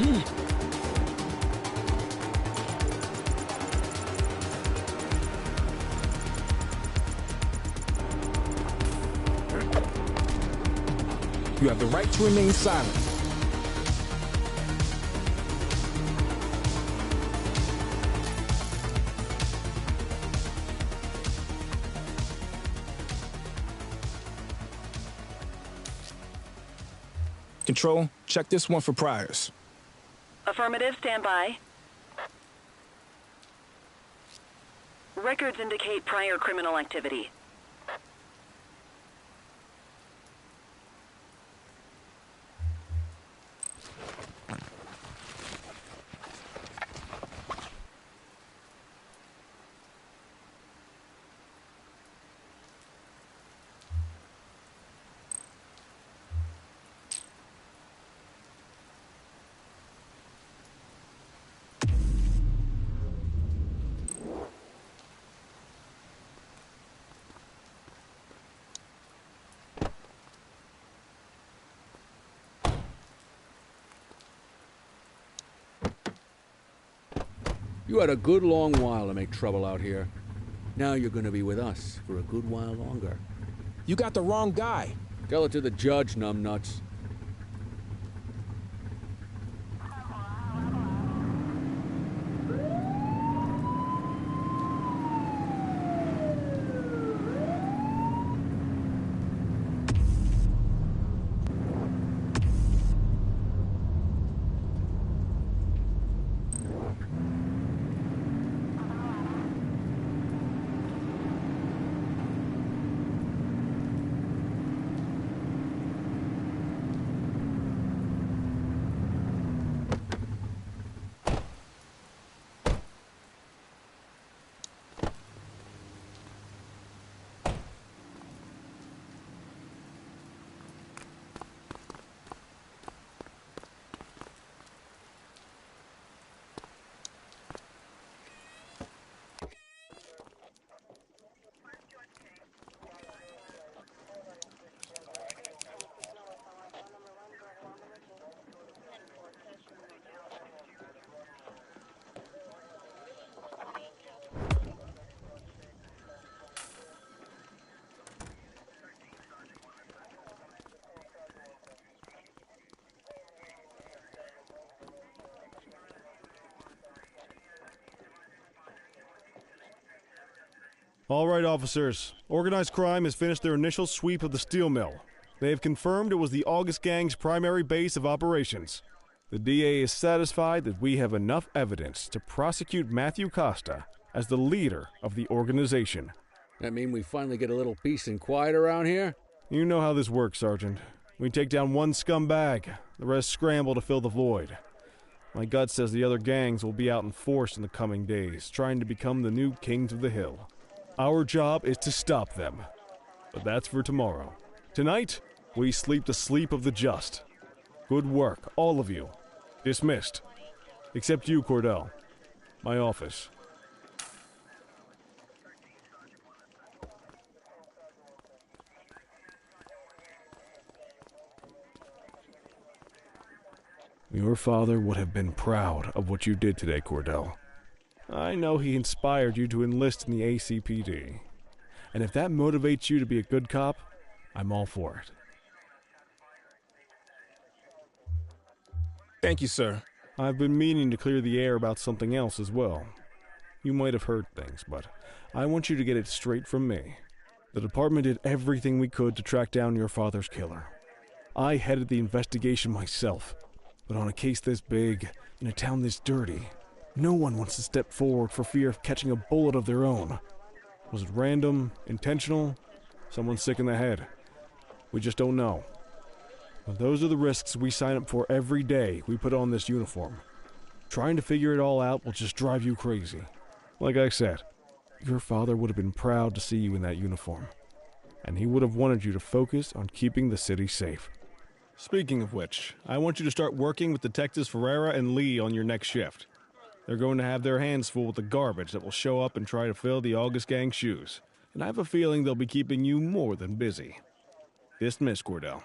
You have the right to remain silent. Control, check this one for priors. Affirmative, stand by. Records indicate prior criminal activity. You had a good long while to make trouble out here. Now you're gonna be with us for a good while longer. You got the wrong guy. Tell it to the judge, numbnuts. All right, officers. Organized crime has finished their initial sweep of the steel mill. They have confirmed it was the August Gang's primary base of operations. The DA is satisfied that we have enough evidence to prosecute Matthew Costa as the leader of the organization. That mean we finally get a little peace and quiet around here? You know how this works, Sergeant. We take down one scumbag, the rest scramble to fill the void. My gut says the other gangs will be out in force in the coming days, trying to become the new kings of the hill. Our job is to stop them, but that's for tomorrow. Tonight, we sleep the sleep of the just. Good work, all of you. Dismissed. Except you, Cordell. My office. Your father would have been proud of what you did today, Cordell. I know he inspired you to enlist in the ACPD. And if that motivates you to be a good cop, I'm all for it. Thank you, sir. I've been meaning to clear the air about something else as well. You might have heard things, but I want you to get it straight from me. The department did everything we could to track down your father's killer. I headed the investigation myself, but on a case this big, in a town this dirty, no one wants to step forward for fear of catching a bullet of their own. Was it random, intentional, someone sick in the head? We just don't know. But those are the risks we sign up for every day we put on this uniform. Trying to figure it all out will just drive you crazy. Like I said, your father would have been proud to see you in that uniform, and he would have wanted you to focus on keeping the city safe. Speaking of which, I want you to start working with Detectives Ferreira and Lee on your next shift. They're going to have their hands full with the garbage that will show up and try to fill the August Gang's shoes, and I have a feeling they'll be keeping you more than busy. Dismiss, Cordell.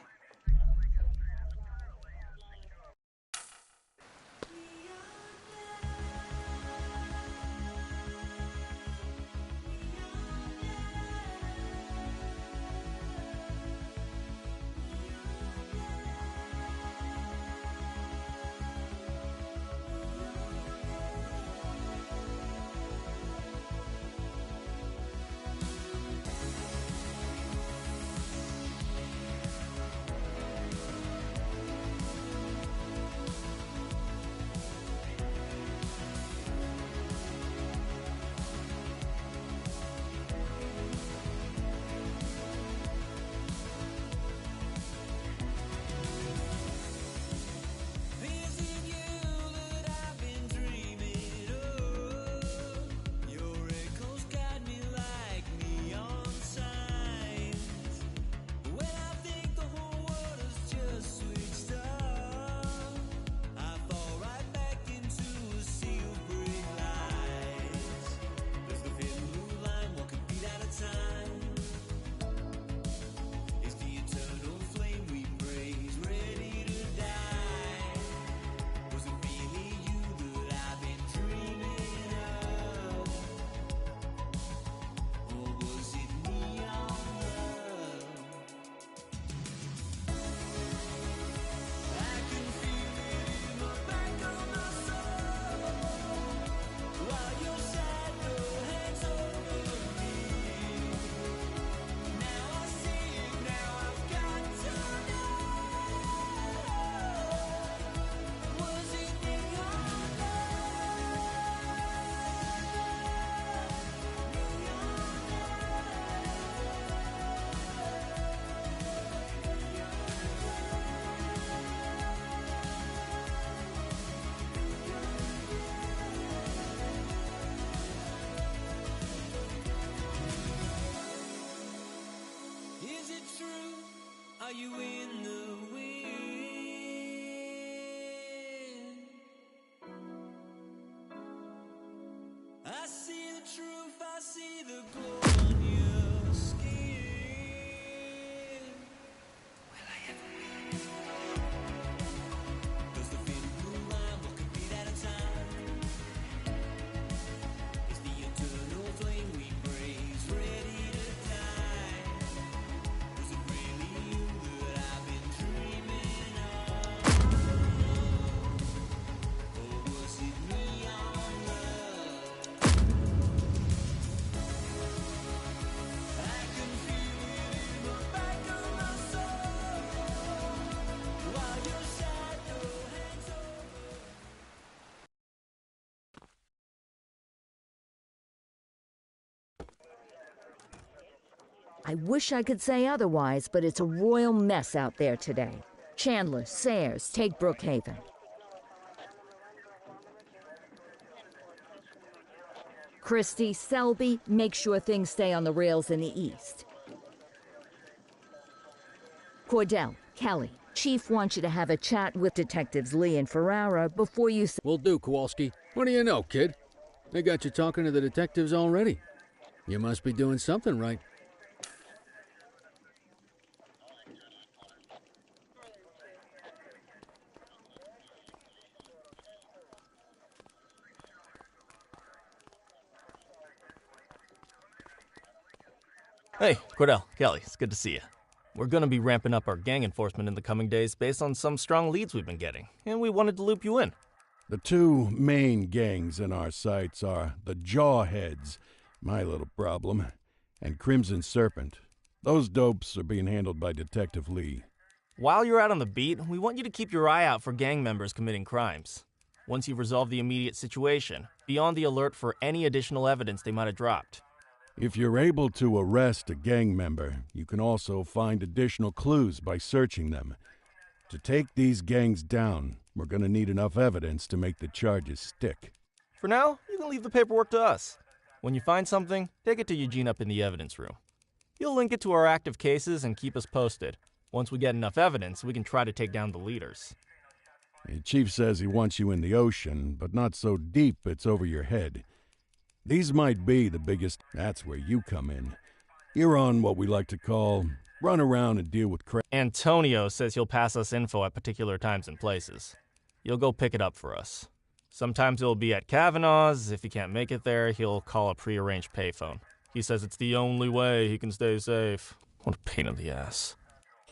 Are you in the wind? I see the truth, I see the glow on your skin. Will I ever win? Does the thin blue line, what could be that a time? Is the eternal flame we praise ready to die? Was it really you that I've been dreaming of? Or was it me on love? I can feel it in the back of my soul while your shadow hangs over. I wish I could say otherwise, but it's a royal mess out there today. Chandler, Sayers, take Brookhaven. Christie, Selby, make sure things stay on the rails in the east. Cordell, Kelly, Chief wants you to have a chat with Detectives Lee and Ferrara before you... Will do, Kowalski. What do you know, kid? They got you talking to the detectives already. You must be doing something right. Hey, Cordell, Kelly, it's good to see you. We're going to be ramping up our gang enforcement in the coming days based on some strong leads we've been getting, and we wanted to loop you in. The two main gangs in our sights are the Jawheads, my little problem, and Crimson Serpent. Those dopes are being handled by Detective Lee. While you're out on the beat, we want you to keep your eye out for gang members committing crimes. Once you've resolved the immediate situation, be on the alert for any additional evidence they might have dropped. If you're able to arrest a gang member, you can also find additional clues by searching them. To take these gangs down, we're going to need enough evidence to make the charges stick. For now, you can leave the paperwork to us. When you find something, take it to Eugene up in the evidence room. You'll link it to our active cases and keep us posted. Once we get enough evidence, we can try to take down the leaders. The chief says he wants you in the ocean, but not so deep it's over your head. These might be the biggest. That's where you come in. You're on what we like to call run around and deal with crap. Antonio says he'll pass us info at particular times and places. You'll go pick it up for us. Sometimes it'll be at Kavanaugh's. If he can't make it there, he'll call a prearranged payphone. He says it's the only way he can stay safe. What a pain in the ass.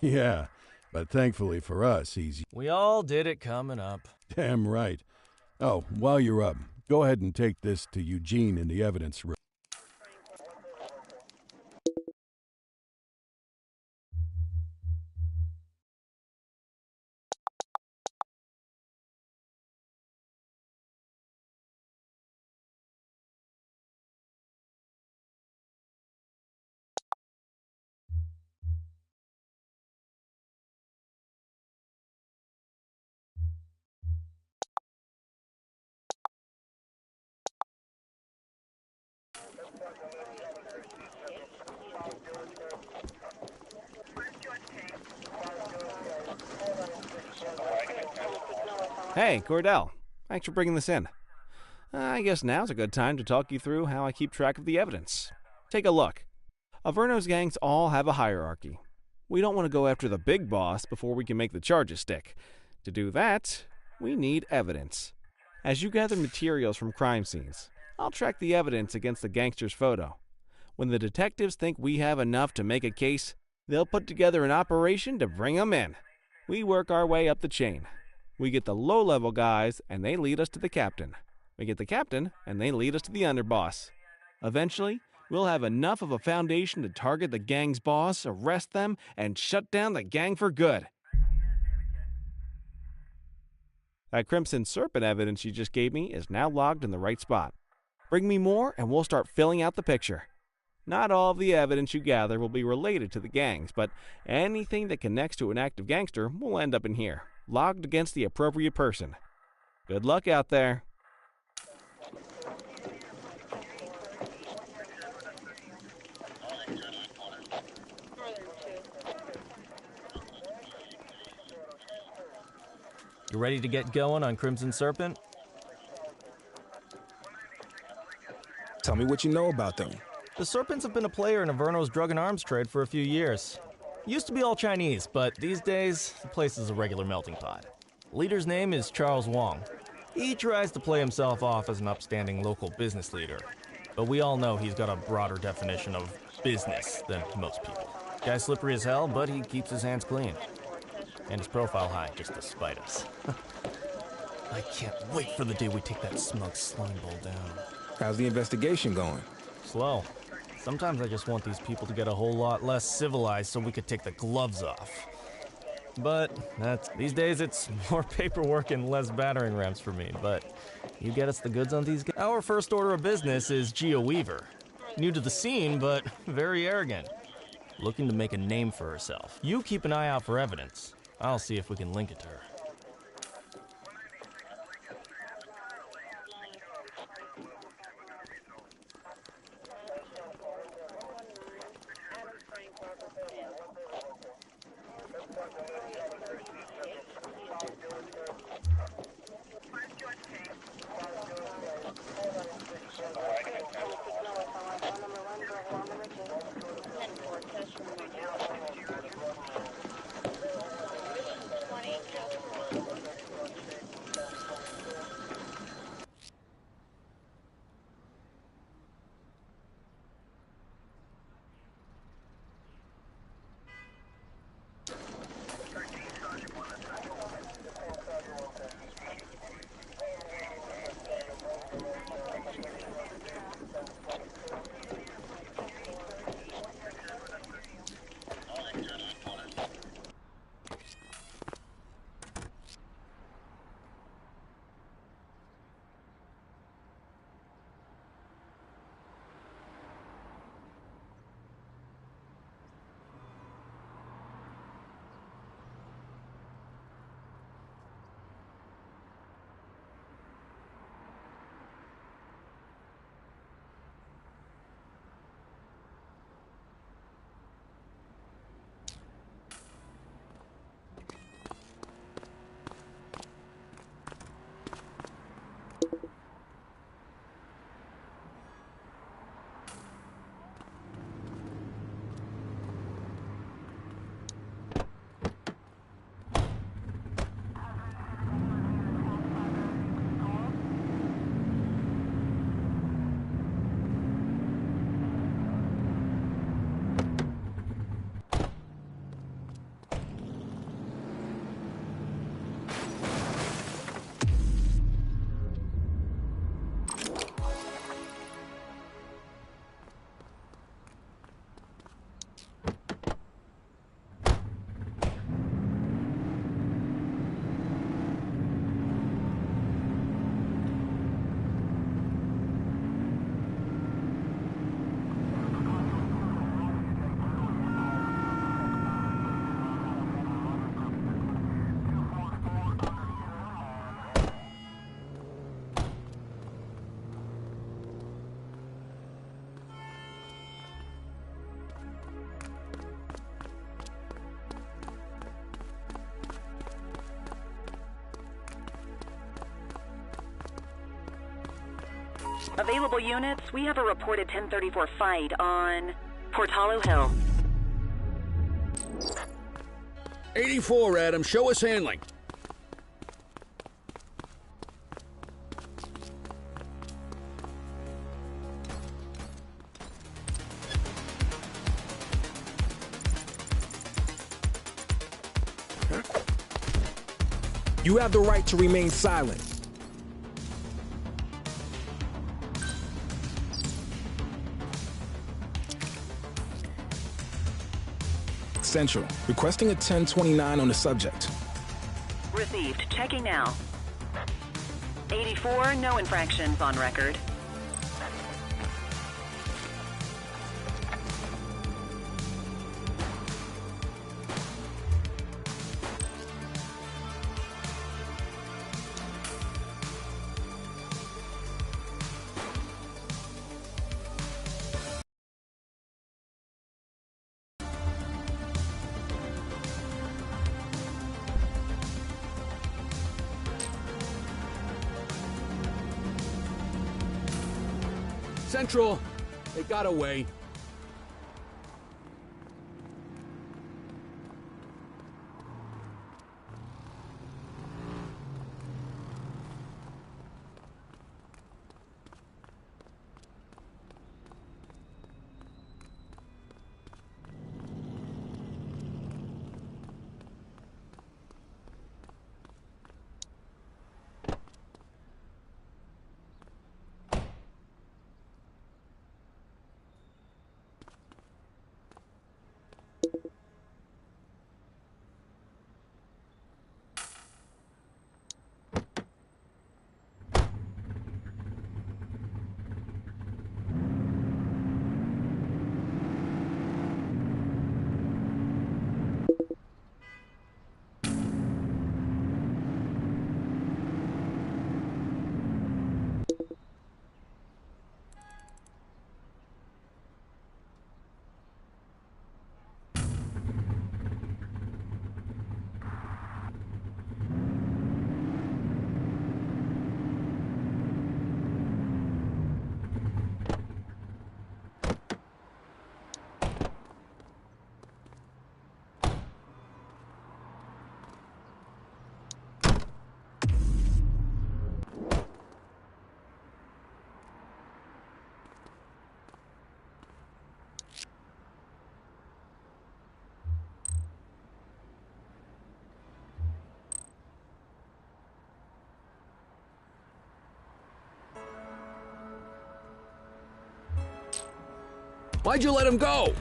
Yeah, but thankfully for us, he's... We all did it coming up. Damn right. Oh, while you're up, go ahead and take this to Eugene in the evidence room. Hey, Cordell. Thanks for bringing this in. I guess now's a good time to talk you through how I keep track of the evidence. Take a look. Averno's gangs all have a hierarchy. We don't want to go after the big boss before we can make the charges stick. To do that, we need evidence. As you gather materials from crime scenes, I'll track the evidence against the gangster's photo. When the detectives think we have enough to make a case, they'll put together an operation to bring 'em in. We work our way up the chain. We get the low-level guys, and they lead us to the captain. We get the captain, and they lead us to the underboss. Eventually, we'll have enough of a foundation to target the gang's boss, arrest them, and shut down the gang for good. That Crimson Serpent evidence you just gave me is now logged in the right spot. Bring me more, and we'll start filling out the picture. Not all of the evidence you gather will be related to the gangs, but anything that connects to an active gangster will end up in here, logged against the appropriate person. Good luck out there. You ready to get going on Crimson Serpent? Tell me what you know about them. The Serpents have been a player in Averno's drug and arms trade for a few years. Used to be all Chinese, but these days, the place is a regular melting pot. Leader's name is Charles Wong. He tries to play himself off as an upstanding local business leader, but we all know he's got a broader definition of business than most people. Guy's slippery as hell, but he keeps his hands clean. And his profile high, just to spite us. I can't wait for the day we take that smug slime ball down. How's the investigation going? Slow. Sometimes I just want these people to get a whole lot less civilized so we could take the gloves off. But these days it's more paperwork and less battering rams for me, but you get us the goods on these guys. Our first order of business is Gia Weaver. New to the scene, but very arrogant. Looking to make a name for herself. You keep an eye out for evidence. I'll see if we can link it to her. Available units, we have a reported 1034 fight on Portalo Hill. 84, Adam. Show us handling. You have the right to remain silent. Central, requesting a 1029 on the subject. Received. Checking now. 84, no infractions on record. Central! They got away. Why'd you let him go?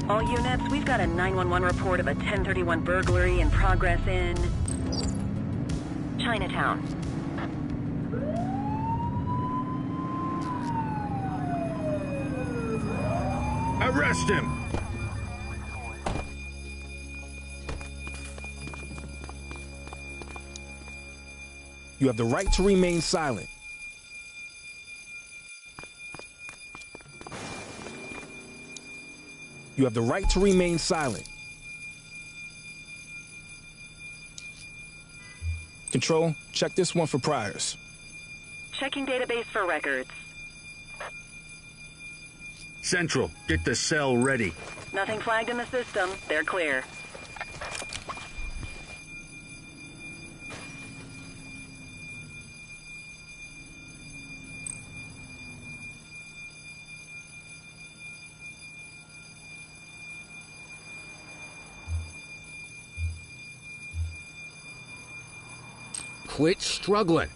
All units, we've got a 911 report of a 1031 burglary in progress in Chinatown. Arrest him! You have the right to remain silent. You have the right to remain silent. Control, check this one for priors. Checking database for records. Central, get the cell ready. Nothing flagged in the system. They're clear. Quit struggling.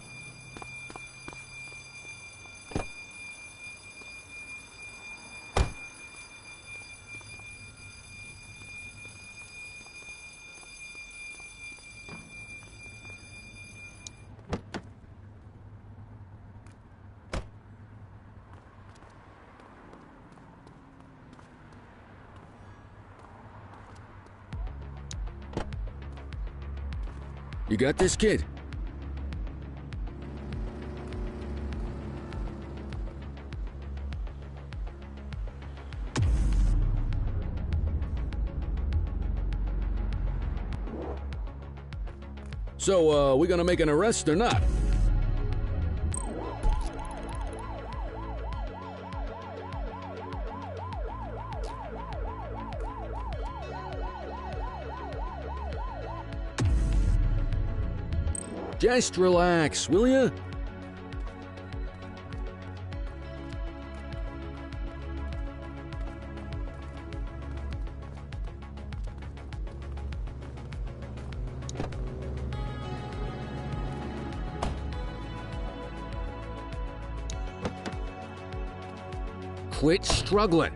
You got this, kid? So, we gonna make an arrest or not? Just relax, will ya? Quit struggling.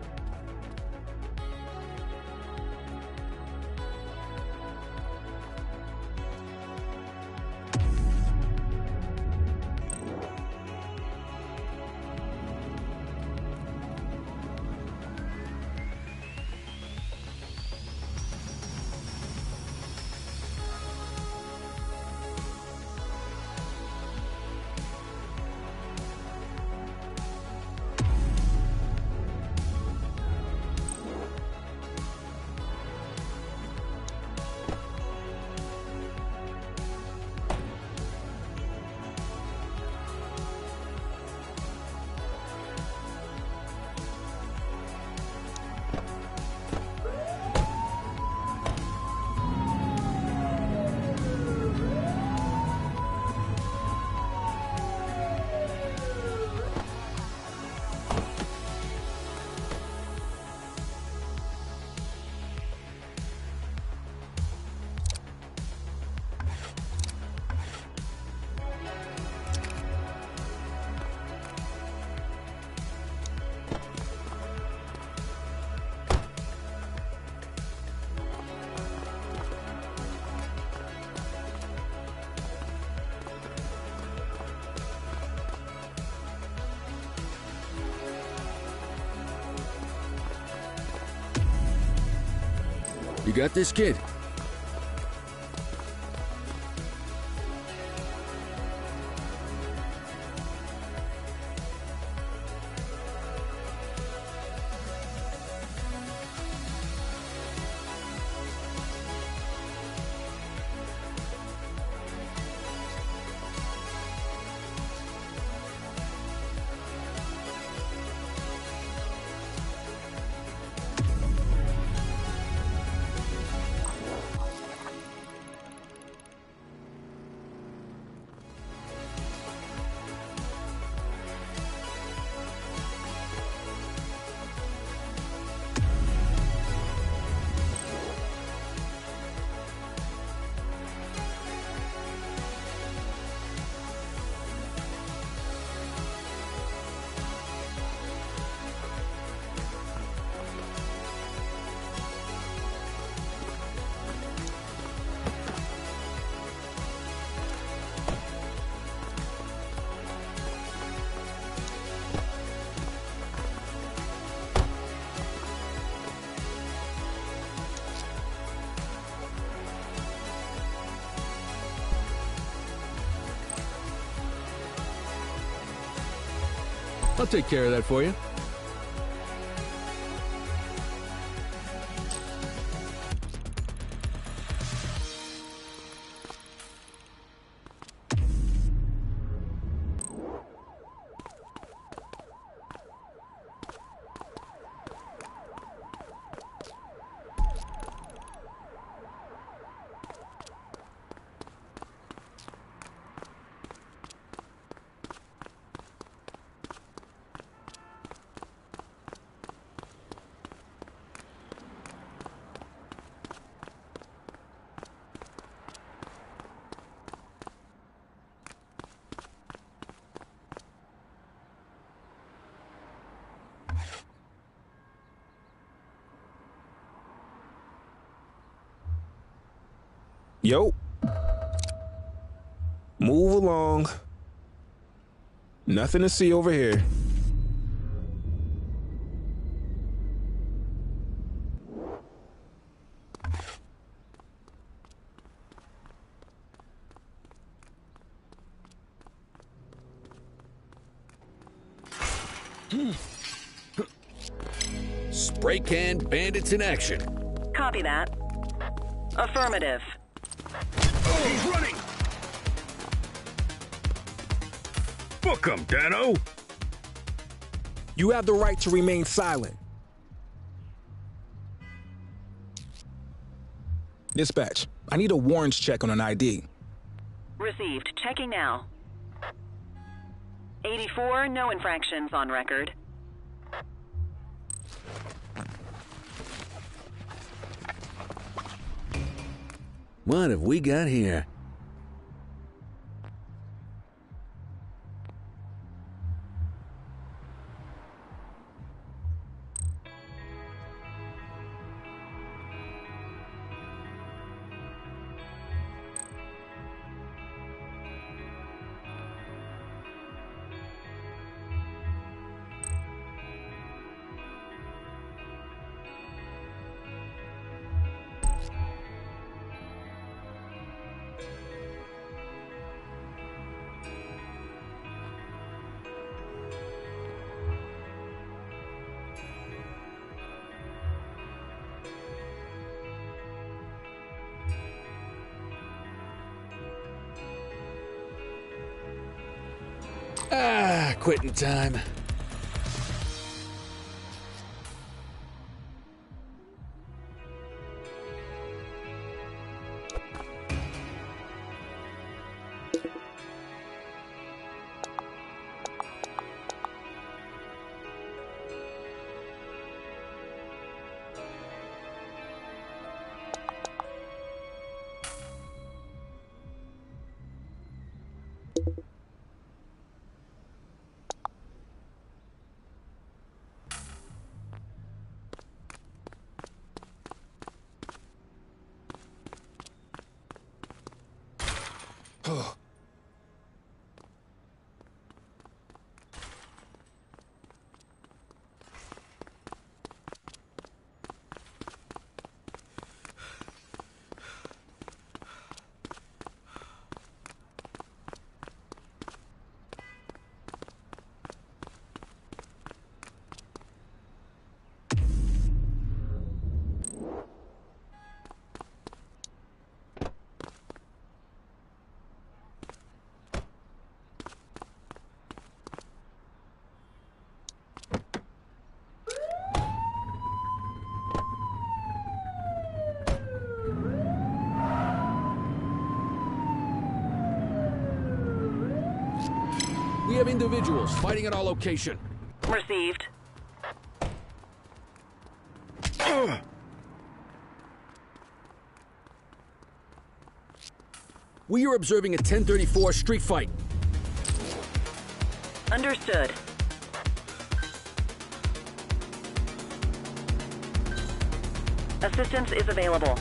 You got this, kid? I'll take care of that for you. Yo. Move along. Nothing to see over here. Spray can bandits in action. Copy that. Affirmative. Oh, he's running! Book him, Dano! You have the right to remain silent. Dispatch, I need a warrants check on an ID. Received. Checking now. 84, no infractions on record. What have we got here? Ah, quitting time. have individuals fighting at our location. Received. We are observing a 1034 street fight. Understood. Assistance is available.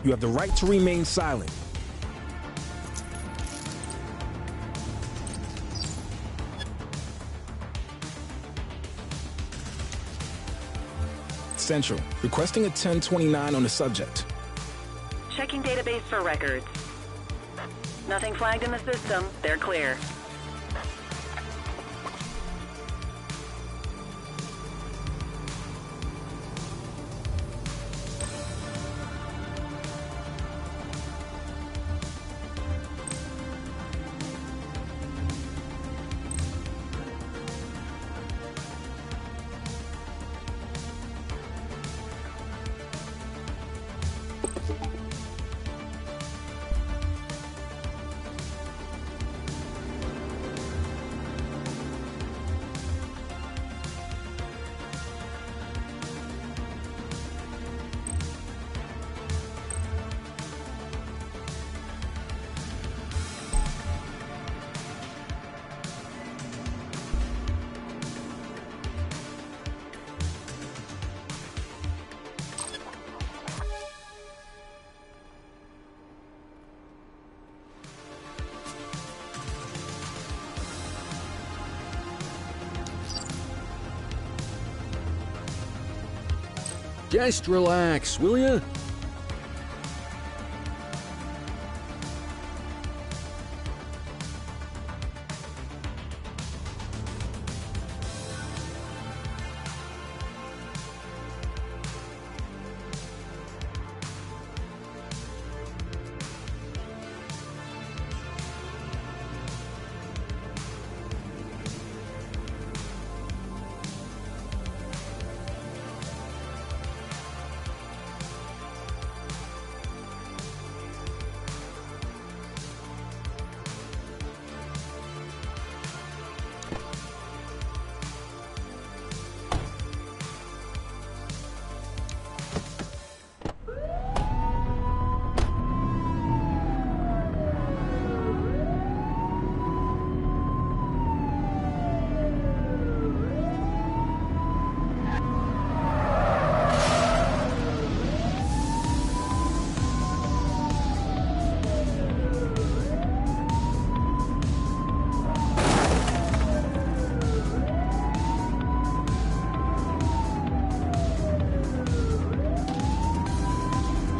You have the right to remain silent. Central, requesting a 1029 on the subject. Checking database for records. Nothing flagged in the system. They're clear. Just relax, will ya?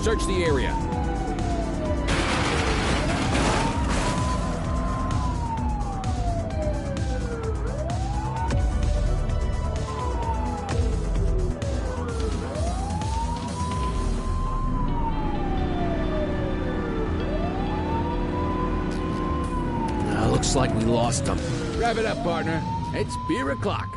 Search the area. Looks like we lost them. Wrap it up, partner. It's beer o'clock.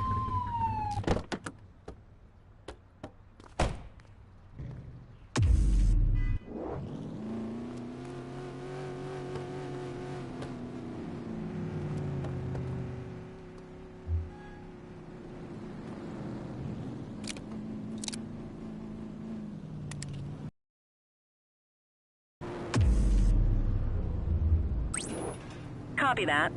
Copy that.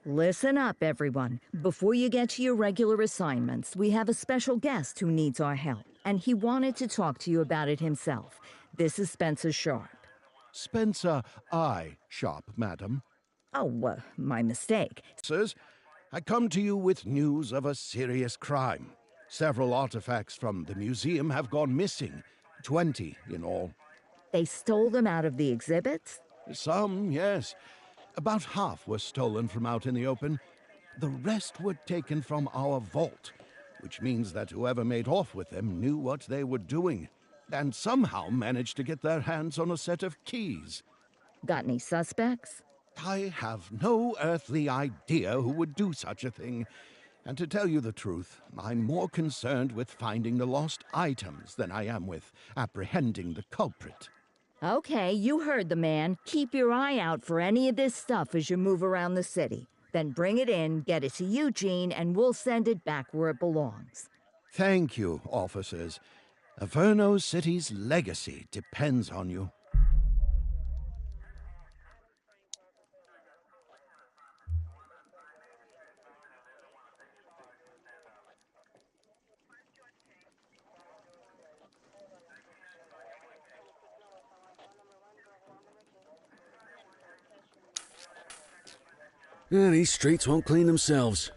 Listen up, everyone. Before you get to your regular assignments, we have a special guest who needs our help, and he wanted to talk to you about it himself. This is Spencer Sharp. Spencer I. Sharp, madam. Oh, my mistake. Sirs, I come to you with news of a serious crime. Several artifacts from the museum have gone missing, 20 in all. They stole them out of the exhibits? Some, yes. About half were stolen from out in the open. The rest were taken from our vault, which means that whoever made off with them knew what they were doing, and somehow managed to get their hands on a set of keys. Got any suspects? I have no earthly idea who would do such a thing. And to tell you the truth, I'm more concerned with finding the lost items than I am with apprehending the culprit. Okay, you heard the man. Keep your eye out for any of this stuff as you move around the city. Then bring it in, get it to Eugene, and we'll send it back where it belongs. Thank you, officers. Averno City's legacy depends on you. These streets won't clean themselves.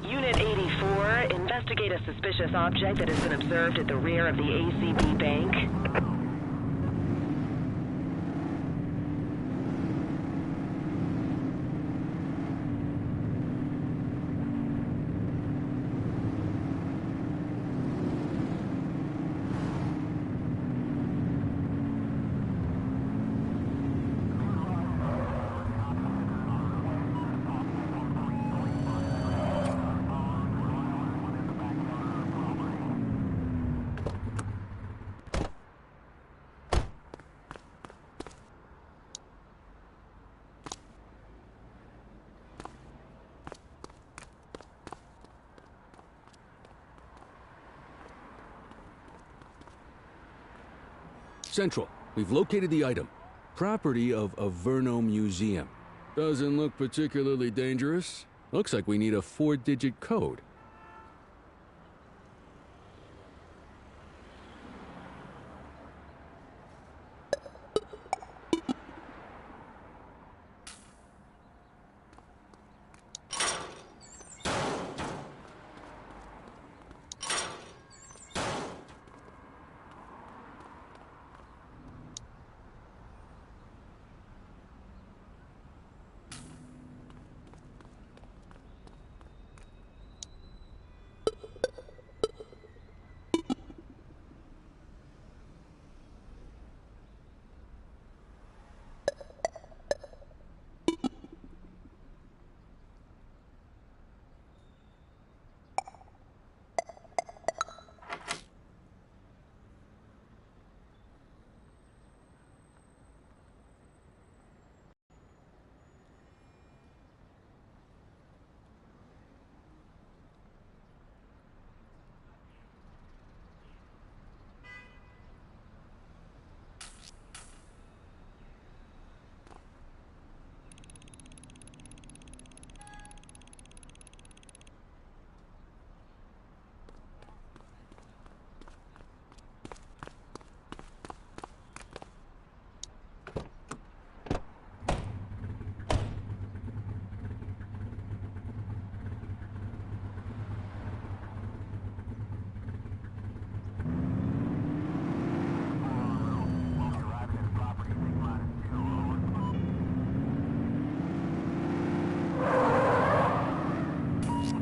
Unit 84, investigate a suspicious object that has been observed at the rear of the ACB Bank. Central, we've located the item. Property of Averno Museum. Doesn't look particularly dangerous. Looks like we need a 4-digit code.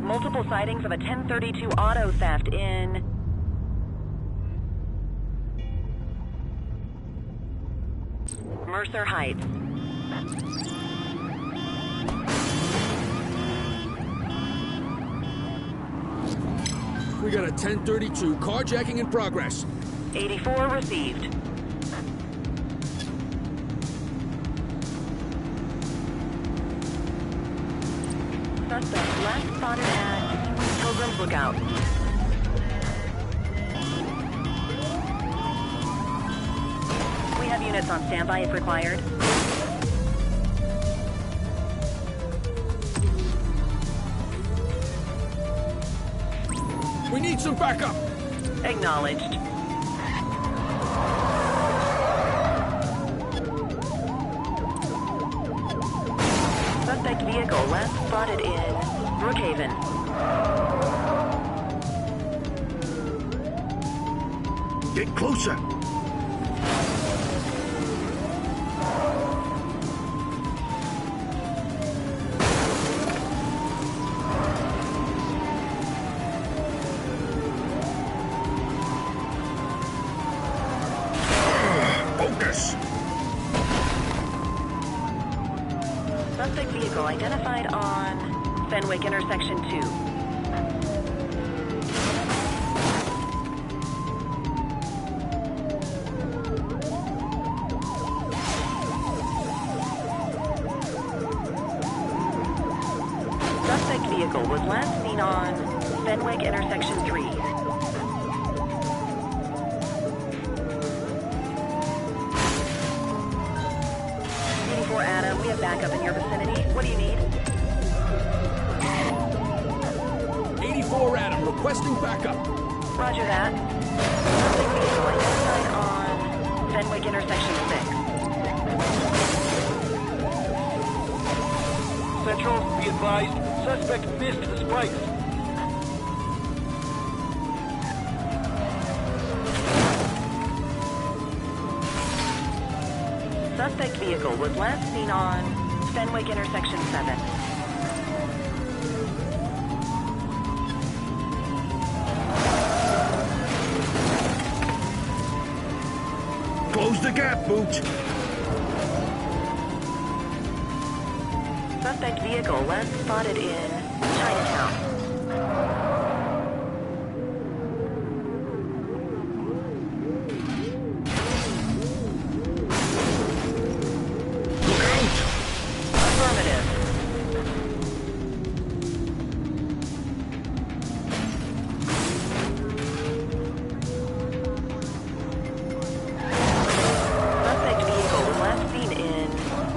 Multiple sightings of a 1032 auto theft in Mercer Heights. We got a 1032 carjacking in progress. 84 received. Suspect last spotted at Pilgrim's Lookout. We have units on standby if required. We need some backup. Acknowledged. Suspect vehicle last spotted in Brookhaven. Get closer. Focus. Suspect vehicle identified on Fenwick intersection 2. Suspect vehicle was last seen on Fenwick intersection 3. Adam, we have backup in your vicinity. What do you need? 84 Adam, requesting backup. Roger that. Suspect vehicle identified on Fenwick intersection 6. Central, be advised, suspect missed the spikes. Suspect vehicle was last seen on Fenwick intersection 7. Close the gap, Boots. Suspect vehicle last spotted in Chinatown.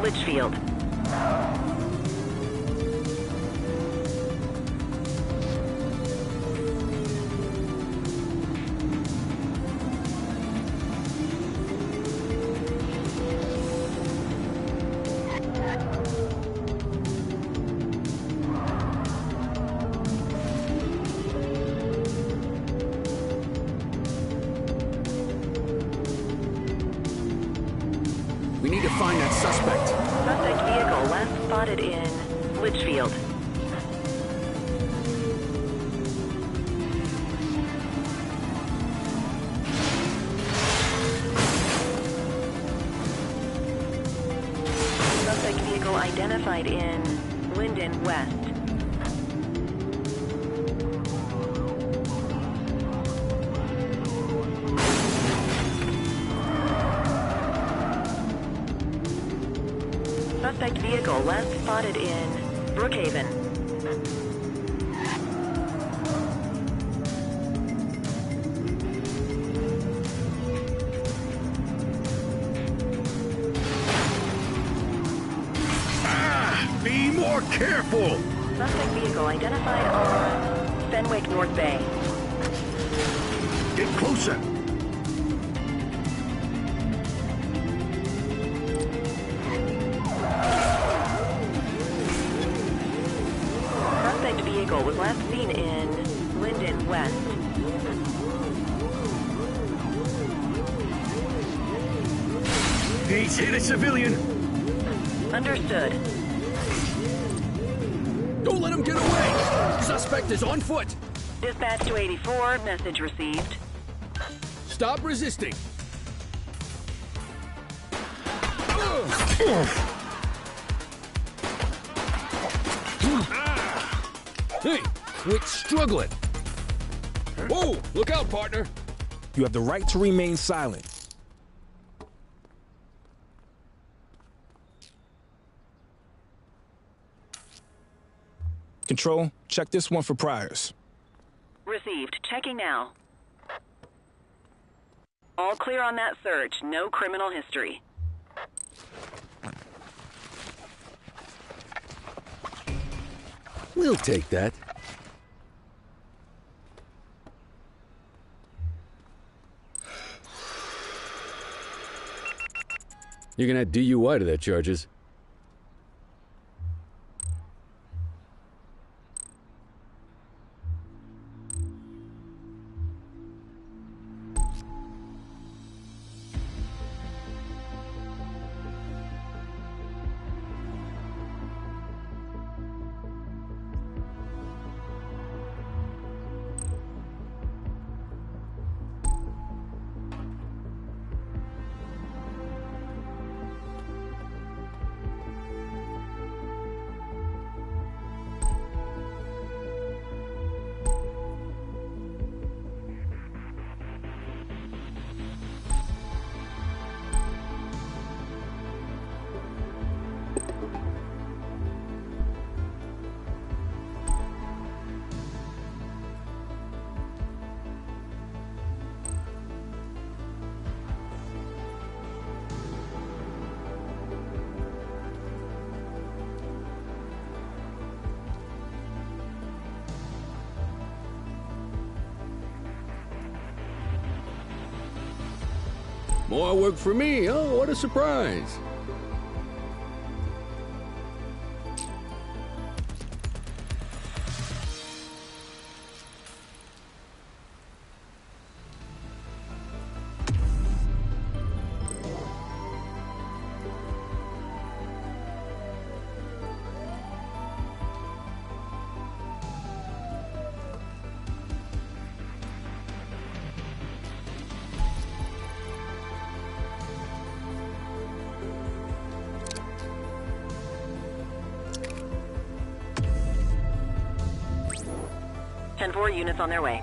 Litchfield. We need to find that suspect. Suspect vehicle last spotted in Litchfield. Suspect vehicle identified in Linden West. Suspect vehicle last spotted in Brookhaven. Be more careful! Suspect vehicle identified on Fenwick North Bay. Get closer! Suspect vehicle was last seen in Linden West. He's hit a civilian! Understood. Don't let him get away! Suspect is on foot! Dispatch to 84, message received. Stop resisting! Hey, quit struggling! Whoa, look out, partner! You have the right to remain silent. Control, check this one for priors. Received. Checking now. All clear on that search. No criminal history. We'll take that. You can add DUI to that charges. More work for me. Oh, what a surprise. Ten 4 units on their way.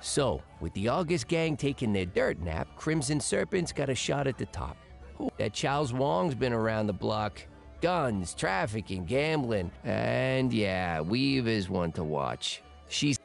So, with the August gang taking their dirt nap, Crimson Serpent's got a shot at the top. That Charles Wong's been around the block. Guns, trafficking, gambling. And yeah, Weave is one to watch. She's...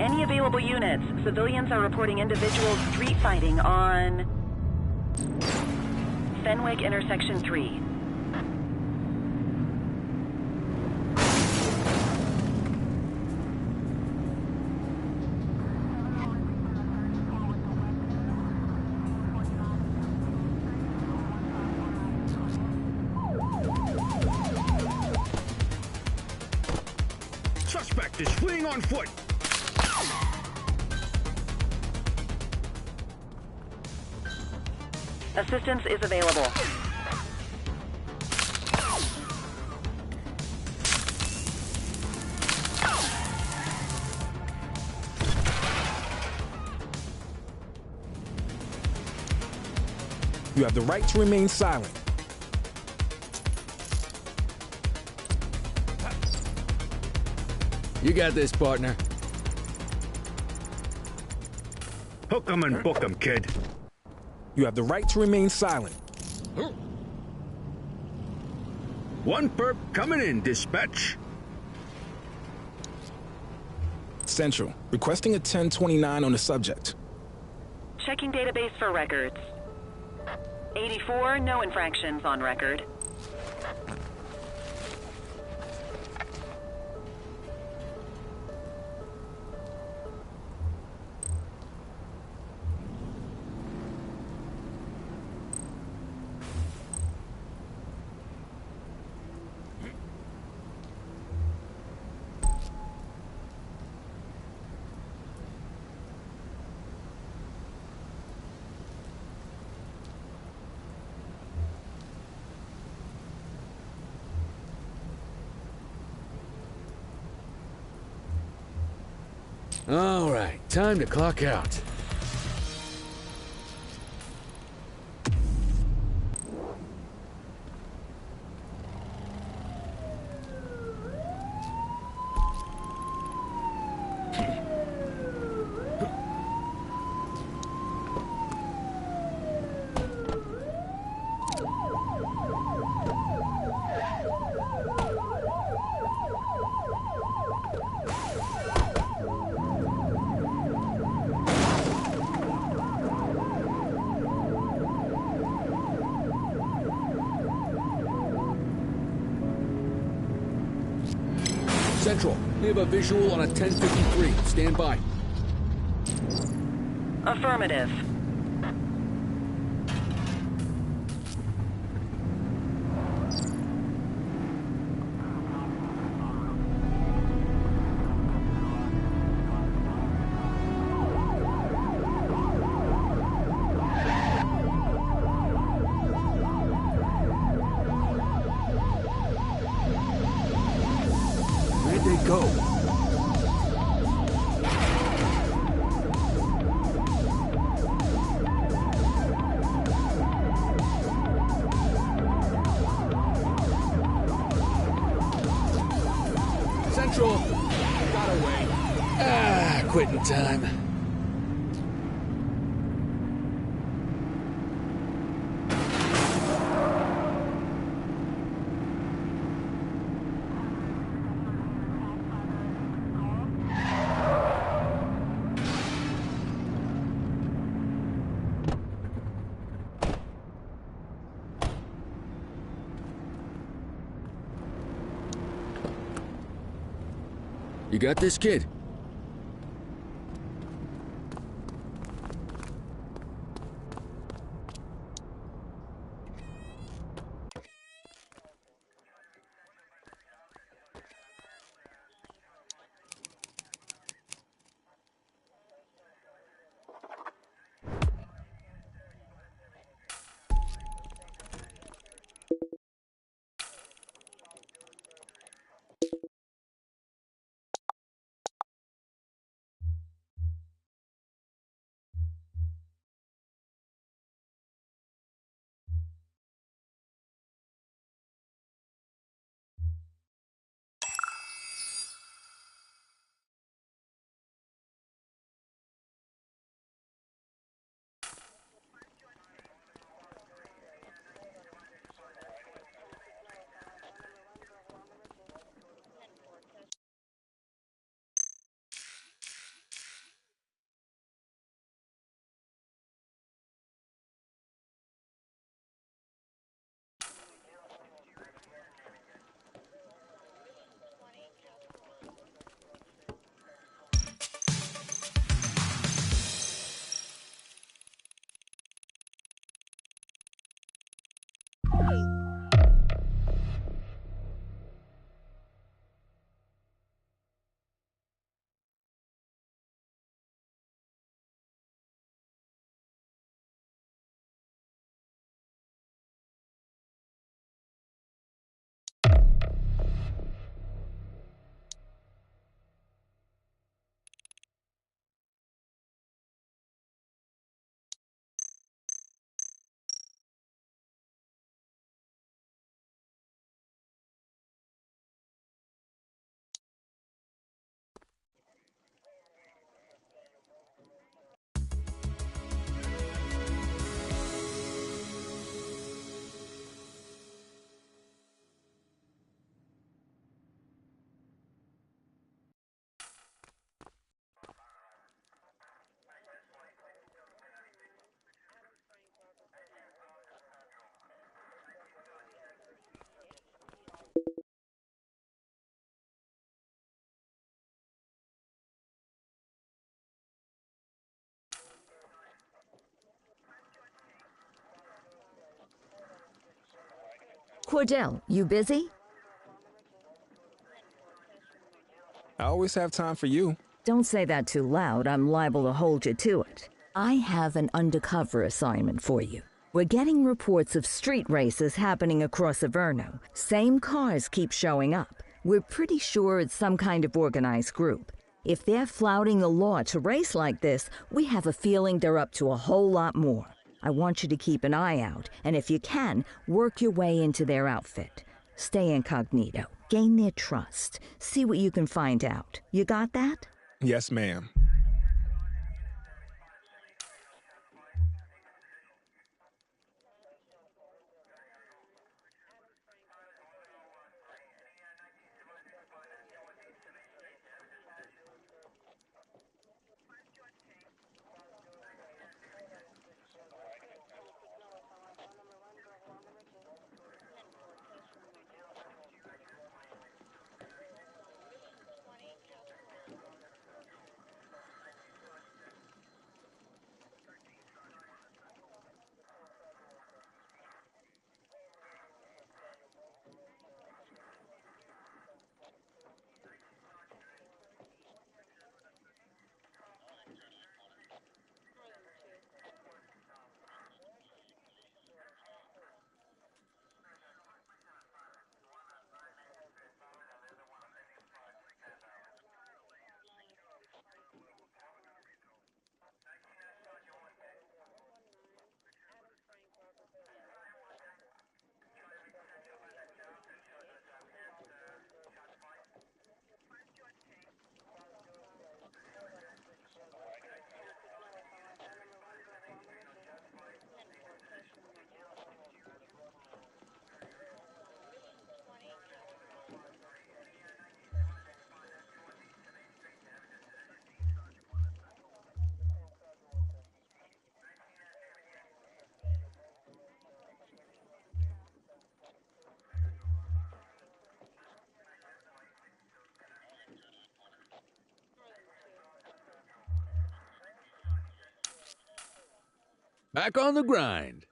Any available units? Civilians are reporting individuals street fighting on Fenwick Intersection 3. Suspect is fleeing on foot. Assistance is available. You have the right to remain silent. You got this, partner. Hook 'em and book 'em, kid. You have the right to remain silent. One perp coming in, dispatch. Central, requesting a 1029 on the subject. Checking database for records. 84, no infractions on record. All right, time to clock out. Central, we have a visual on a 1053. Stand by. Affirmative. Where'd they go? Central, got away. Ah, quitting time. You got this, kid? Cordell, you busy? I always have time for you. Don't say that too loud. I'm liable to hold you to it. I have an undercover assignment for you. We're getting reports of street races happening across Averno. Same cars keep showing up. We're pretty sure it's some kind of organized group. If they're flouting the law to race like this, we have a feeling they're up to a whole lot more. I want you to keep an eye out, and if you can, work your way into their outfit. Stay incognito. Gain their trust. See what you can find out. You got that? Yes, ma'am. Back on the grind.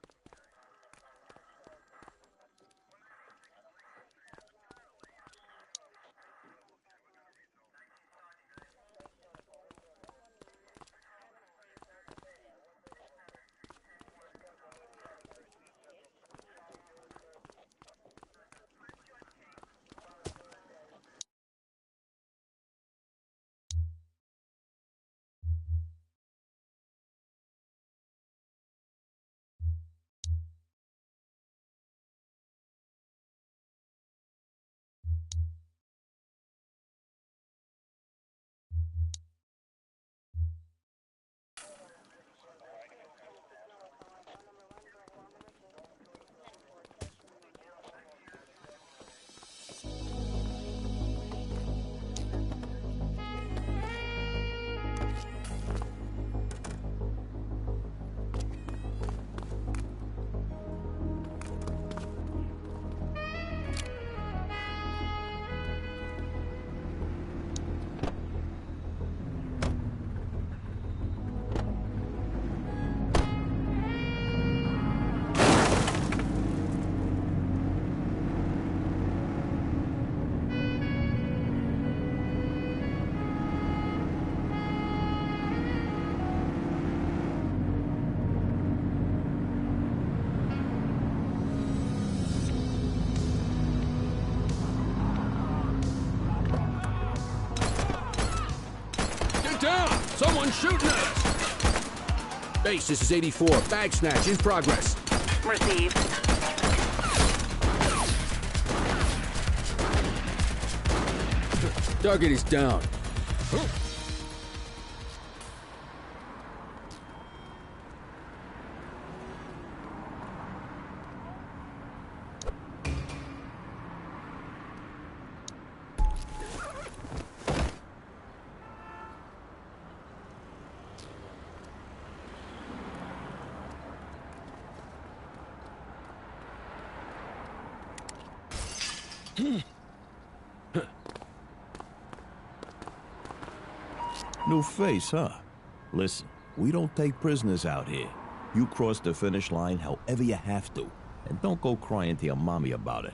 Down! Someone's shooting at us! Base, this is 84. Bag snatch in progress. Received. Target is down. New face, huh? Listen, we don't take prisoners out here. You cross the finish line however you have to. And don't go crying to your mommy about it.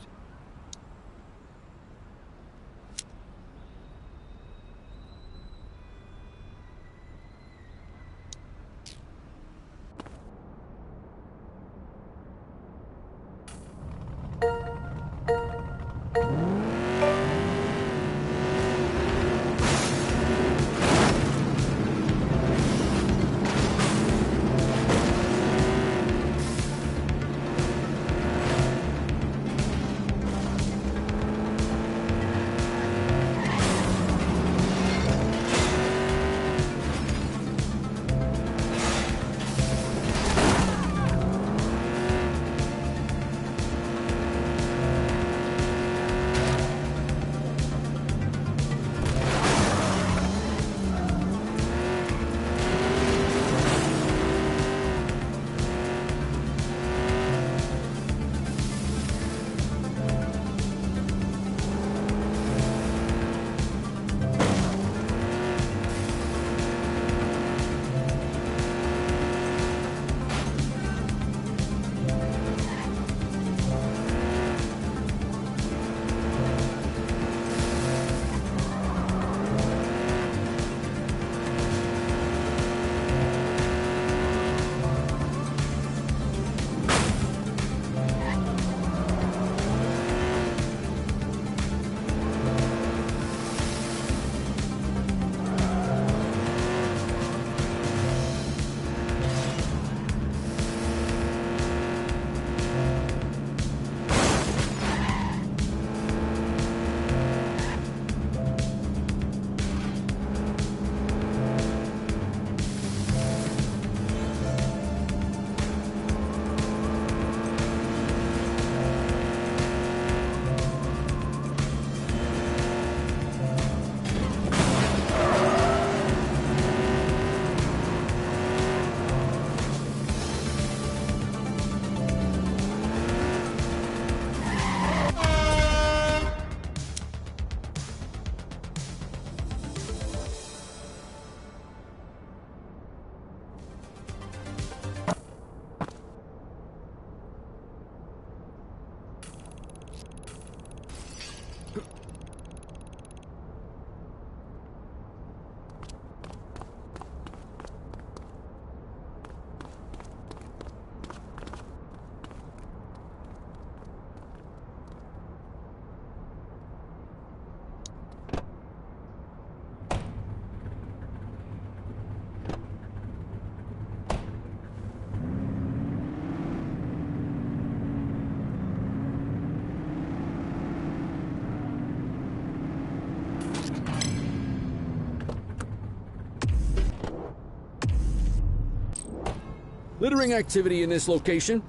Littering activity in this location?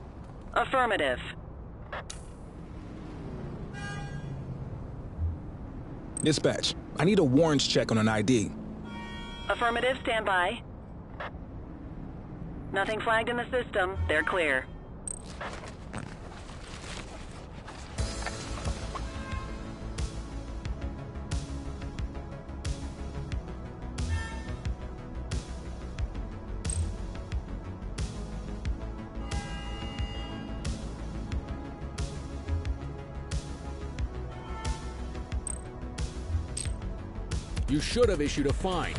Affirmative. Dispatch, I need a warrants check on an ID. Affirmative, stand by. Nothing flagged in the system. They're clear. You should have issued a fine.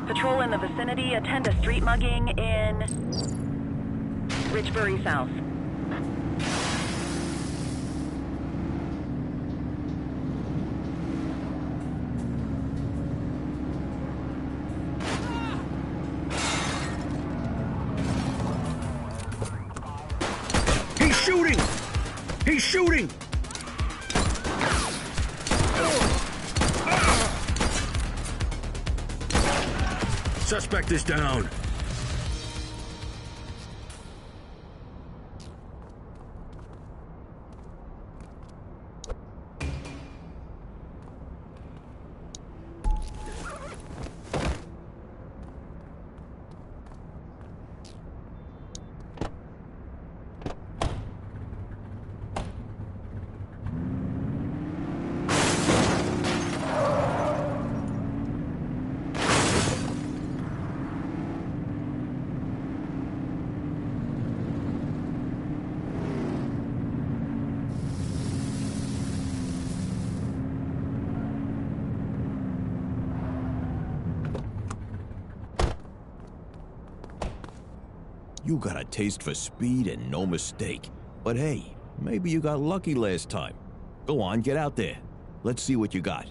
Patrol in the vicinity, attend a street mugging in Richbury South. He's shooting! He's shooting! Suspect is down. You got a taste for speed and no mistake. But hey, maybe you got lucky last time. Go on, get out there. Let's see what you got.